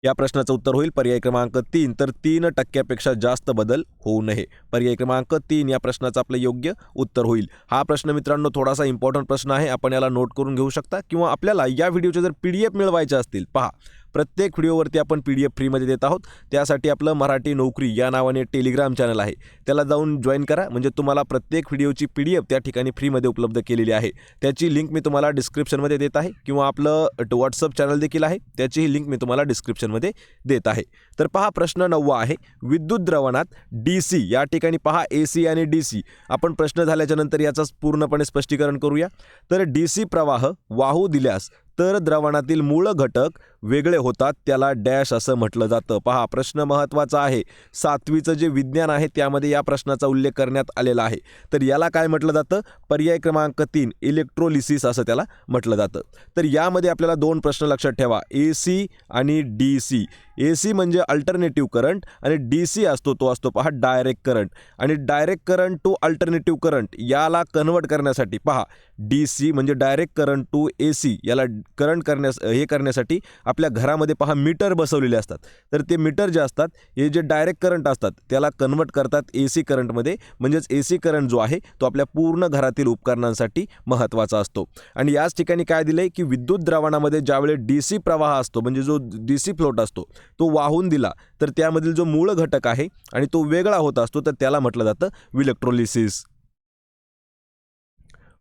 या प्रश्नाचं उत्तर होईल पर्याय क्रमांक 3 तर 3% जास्त बदल होऊ नये. पर्याय क्रमांक 3 या प्रश्नाचं आपलं योग्य उत्तर होईल. हा प्रश्न मित्रांनो थोडासा इम्पॉर्टंट प्रश्न आहे, आपण याला नोट करून घेऊ शकता किंवा आपल्याला या व्हिडिओचे जर PDF मिळवायचे असतील, पहा प्रत्येक व्हिडिओवरती आपण PDF फ्रीमध्ये देत आहोत. त्यासाठी आपलं मराठी नोकरी या नावाने टेलिग्राम चॅनल आहे, त्याला जाऊन जॉईन करा. म्हणजे तुम्हाला प्रत्येक व्हिडिओची PDF त्या ठिकाणी फ्रीमध्ये उपलब्ध केलेली आहे. त्याची लिंक मी तुम्हाला डिस्क्रिप्शनमध्ये देत आहे किंवा आपलं WhatsApp चॅनल देखील आहे, त्याचीही लिंक मी तुम्हाला डिस्क्रिप्शनमध्ये देत आहे. तर पहा, प्रश्न 9वा आहे, विद्युत द्रवणात DC या ठिकाणी पहा AC आणि DC आपण प्रश्न झाल्याच्या नंतर याचं पूर्णपणे स्पष्टीकरण करूया. तर DC प्रवाह वाहू दिल्यास तर द्रवणातील मूळ घटक वेगळे होतात, त्याला डॅश असं म्हटलं जातं. पहा, प्रश्न महत्त्वाचा आहे. 7वीचं जे विज्ञान आहे त्यामध्ये या प्रश्नाचा उल्लेख करण्यात आलेला आहे. तर याला काय म्हटलं जातं? पर्याय क्रमांक 3 इलेक्ट्रोलिसिस असं त्याला म्हटलं जातं. तर यामध्ये आपल्याला दोन प्रश्न लक्षात ठेवा, AC आणि DC. AC म्हणजे अल्टरनेटिव्ह करंट आणि DC असतो तो असतो पहा डायरेक्ट करंट. आणि direct current to alternative current याला कन्वर्ट करण्यासाठी पहा DC म्हणजे डायरेक्ट करंट टू AC याला करंट करण्यासाठी आपल्या घरामध्ये पहा मीटर बसवलेले असतात. तर ते मीटर जे असतात हे जे डायरेक्ट करंट असतात त्याला कन्वर्ट करतात AC करंटमध्ये. म्हणजेच AC करंट जो आहे तो आपल्या पूर्ण घरातील उपकरणांसाठी महत्त्वाचा असतो. आणि याच ठिकाणी काय दिलंय की विद्युत द्रवणामध्ये ज्यावेळी DC प्रवाह असतो म्हणजे जो DC फ्लोट असतो तो वाहून दिला तर त्यामधील जो मूळ घटक आहे आणि तो वेगळा होत असतो तर त्याला म्हटलं जातं इलेक्ट्रोलिसिस.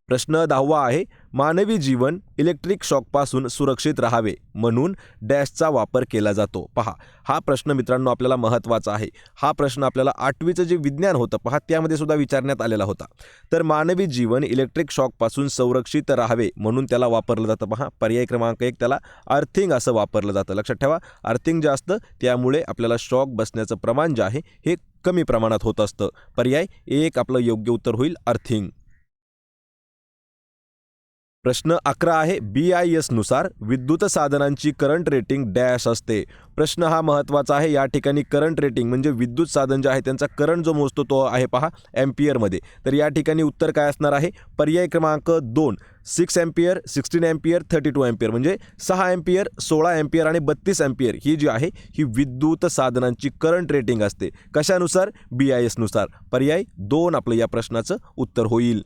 प्रश्न 10वा आहे, मानवी जीवन इलेक्ट्रिक शॉकपासून सुरक्षित राहावे म्हणून डॅशचा वापर केला जातो. पहा, हा प्रश्न मित्रांनो आपल्याला महत्त्वाचा आहे. हा प्रश्न आपल्याला 8वीचं जे विज्ञान होतं पहा त्यामध्ये सुद्धा विचारण्यात आलेला होता. तर मानवी जीवन इलेक्ट्रिक शॉकपासून संरक्षित राहावे म्हणून त्याला वापरलं जातं. पहा, पर्याय क्रमांक 1 त्याला अर्थिंग असं वापरलं जातं. लक्षात ठेवा, अर्थिंग जे असतं त्यामुळे आपल्याला शॉक बसण्याचं प्रमाण जे आहे हे कमी प्रमाणात होत असतं. पर्याय 1 आपलं योग्य उत्तर होईल, अर्थिंग. प्रश्न 11 आहे, BIS नुसार विद्युत साधनांची करंट रेटिंग डॅश असते. प्रश्न हा महत्त्वाचा आहे. या ठिकाणी करंट रेटिंग म्हणजे विद्युत साधन जे आहे त्यांचा करंट जो मोजतो तो आहे पहा एम्पियरमध्ये. तर या ठिकाणी उत्तर काय असणार आहे? पर्याय क्रमांक 2 6 एम्पियर, 16 एम्पियर, 32 एम्पियर म्हणजे 6 एम्पियर, 16 एम्पियर आणि 32 एम्पियर ही जी आहे ही विद्युत साधनांची करंट रेटिंग असते. कशानुसार? BIS नुसार. पर्याय 2 आपलं या प्रश्नाचं उत्तर होईल.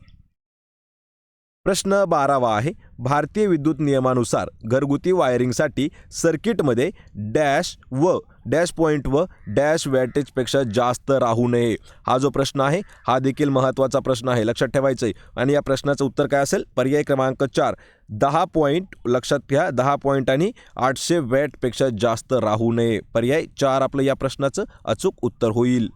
प्रश्न 12वा आहे, भारतीय विद्युत नियमानुसार घरगुती वायरिंगसाठी सर्किटमध्ये डॅश व डॅश पॉईंट व डॅश वॅटेजपेक्षा जास्त राहू नये. हा जो प्रश्न आहे हा देखील महत्त्वाचा प्रश्न आहे, लक्षात ठेवायचं आहे. आणि या प्रश्नाचं उत्तर काय असेल? पर्याय क्रमांक 4 10 पॉईंट. लक्षात घ्या, 10 पॉईंट आणि 800 वॅटपेक्षा जास्त राहू नये. पर्याय 4 आपलं या प्रश्नाचं अचूक उत्तर होईल.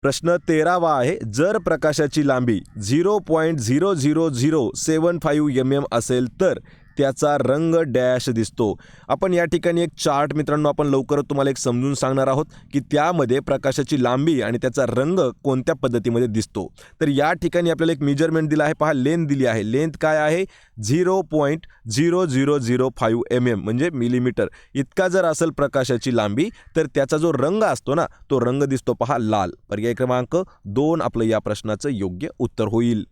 प्रश्न 13वा आहे, जर प्रकाशाची लांबी 0.00075 mm असेल तर त्याचा रंग डॅश दिसतो. आपण या ठिकाणी एक चार्ट मित्रांनो आपण लवकरच तुम्हाला एक समजून सांगणार आहोत की त्यामध्ये प्रकाशाची लांबी आणि त्याचा रंग कोणत्या पद्धतीमध्ये दिसतो. तर या ठिकाणी आपल्याला एक मेजरमेंट दिला आहे पहा, लेंथ दिली आहे. लेंथ काय आहे? 0.0005 mm म्हणजे मिलीमीटर इतका जर असेल प्रकाशाची लांबी तर त्याचा जो रंग असतो ना तो रंग दिसतो पहा लाल. पर्याय क्रमांक 2 आपलं या प्रश्नाचं योग्य उत्तर होईल.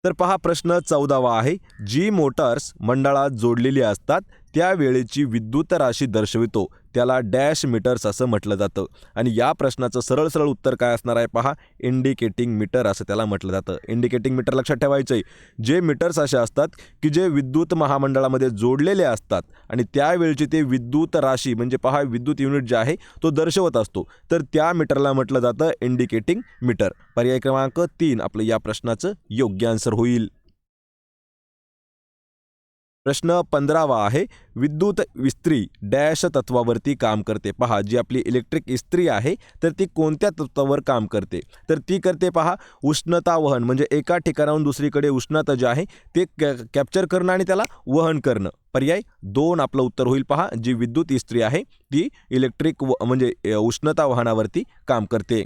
तर पहा प्रश्न 14वा आहे, जी मोटार्स मंडळात जोडलेली असतात त्यावेळेची विद्युत राशी दर्शवितो त्याला डॅश मीटर्स असं म्हटलं जातं. आणि या प्रश्नाचं सरळ सरळ उत्तर काय असणार आहे पहा, इंडिकेटिंग मीटर असं त्याला म्हटलं जातं. इंडिकेटिंग मीटर लक्षात ठेवायचं आहे. जे मीटर्स असे असतात की जे विद्युत महामंडळामध्ये जोडलेले असतात आणि त्यावेळची ते विद्युत राशी म्हणजे पहा विद्युत युनिट जे आहे तो दर्शवत असतो तर त्या मीटरला म्हटलं जातं इंडिकेटिंग मीटर. पर्याय क्रमांक 3 आपलं या प्रश्नाचं योग्य आन्सर होईल. प्रश्न 15वा आहे, विद्युत इस्त्री डॅश तत्वावरती काम करते. पहा, जी आपली इलेक्ट्रिक इस्त्री आहे तर ती कोणत्या तत्वावर काम करते? तर ती करते पहा उष्णता वहन म्हणजे एका ठिकाणाहून दुसरीकडे उष्णता जे आहे ते कॅप्चर करणं आणि त्याला वहन करणं. पर्याय 2 आपलं उत्तर होईल. पहा, जी विद्युत इस्त्री आहे ती इलेक्ट्रिक म्हणजे उष्णता वहनावरती काम करते.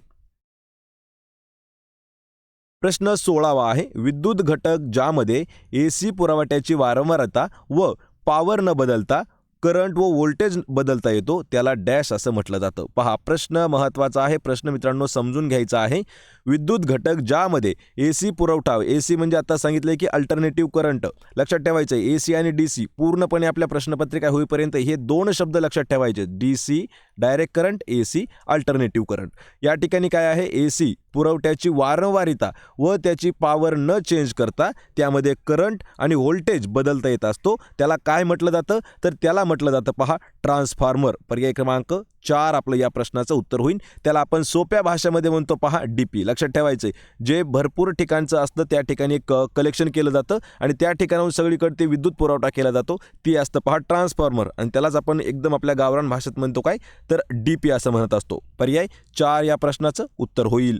प्रश्न 16वा आहे, विद्युत घटक ज्यामध्ये AC पुरवठ्याची वारंवारता व पॉवर न बदलता करंट व व्होल्टेज बदलता येतो त्याला डॅश असं म्हटलं जातं. पहा, प्रश्न महत्त्वाचा आहे. प्रश्न मित्रांनो समजून घ्यायचा आहे. विद्युत घटक ज्यामध्ये AC पुरवठा, AC म्हणजे आता सांगितलं की अल्टरनेटिव्ह करंट. लक्षात ठेवायचं आहे AC आणि DC पूर्णपणे आपल्या प्रश्नपत्रिका होईपर्यंत हे 2 शब्द लक्षात ठेवायचे. DC direct current, AC alternative current. या ठिकाणी काय आहे? AC पुरवठ्याची वारंवारिता व त्याची पॉवर न चेंज करता त्यामध्ये करंट आणि व्होल्टेज बदलता येत असतो त्याला काय म्हटलं जातं? तर त्याला म्हटलं जातं पहा ट्रान्सफॉर्मर. पर्याय क्रमांक 4 आपलं या प्रश्नाचं उत्तर होईल. त्याला आपण सोप्या भाषेमध्ये म्हणतो पहा DP. लक्षात ठेवायचं आहे, जे भरपूर ठिकाणचं असतं त्या ठिकाणी कलेक्शन केलं जातं आणि त्या ठिकाणाहून सगळीकडे ते विद्युत पुरवठा केला जातो ती असतं पहा ट्रान्सफॉर्मर. आणि त्यालाच आपण एकदम आपल्या गावरान भाषेत म्हणतो काय? तर DP असं म्हणत असतो. पर्याय 4 या प्रश्नाचं उत्तर होईल.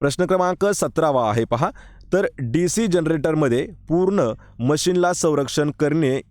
प्रश्न क्रमांक 17वा आहे पहा, तर DC जनरेटरमध्ये पूर्ण मशीनला संरक्षण करणे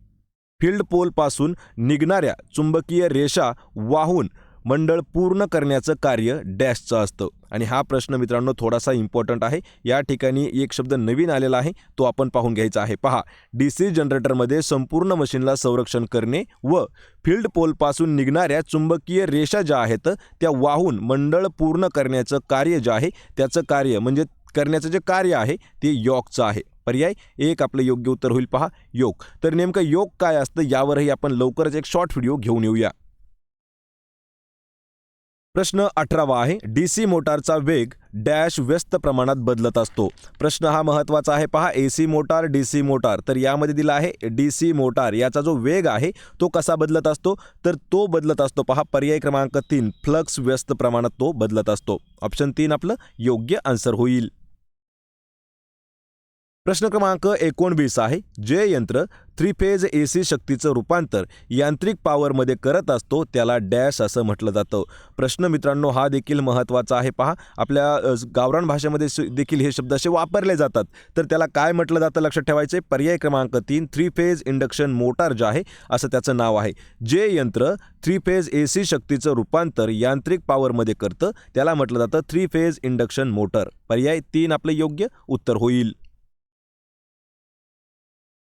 फील्ड पोलपासून निघणाऱ्या चुंबकीय रेषा वाहून मंडळ पूर्ण करण्याचं कार्य डॅशचं असतं. आणि हा प्रश्न मित्रांनो थोडासा इम्पॉर्टंट आहे. या ठिकाणी एक शब्द नवीन आलेला आहे तो आपण पाहून घ्यायचा आहे. पहा, DC जनरेटरमध्ये संपूर्ण मशीनला संरक्षण करणे व फील्ड पोलपासून निघणाऱ्या चुंबकीय रेषा ज्या आहेत त्या वाहून मंडळ पूर्ण करण्याचं कार्य जे आहे त्याचं कार्य म्हणजे करण्याचं जे कार्य आहे ते योगचं आहे. पर्याय 1 आपलं योग्य उत्तर होईल. पहा योग. तर नेमकं योग काय असतं यावरही आपण लवकरच एक शॉर्ट व्हिडिओ घेऊन येऊया. प्रश्न 18वा आहे, DC मोटारचा वेग डॅश व्यस्त प्रमाणात बदलत असतो. प्रश्न हा महत्त्वाचा आहे पहा. AC motor, DC motor. तर यामध्ये दिला आहे DC मोटार याचा जो वेग आहे तो कसा बदलत असतो, तर तो बदलत असतो पहा पर्याय क्रमांक 3 फ्लक्स व्यस्त प्रमाणात तो बदलत असतो. ऑप्शन 3 आपलं योग्य आन्सर होईल. प्रश्न क्रमांक 19 आहे, जे यंत्र 3 फेज AC शक्तीचं रूपांतर यांत्रिक पॉवरमध्ये करत असतो त्याला डॅश असं म्हटलं जातं. प्रश्न मित्रांनो हा देखील महत्त्वाचा आहे पहा. आपल्या गावरान भाषेमध्ये देखील हे शब्द असे वापरले जातात. तर त्याला काय म्हटलं जातं लक्षात ठेवायचे. पर्याय क्रमांक 3 3 फेज इंडक्शन मोटार जे आहे असं त्याचं नाव आहे. जे यंत्र 3 फेज AC शक्तीचं रूपांतर यांत्रिक पॉवरमध्ये करतं त्याला म्हटलं जातं 3 फेज इंडक्शन मोटर. पर्याय 3 आपलं योग्य उत्तर होईल.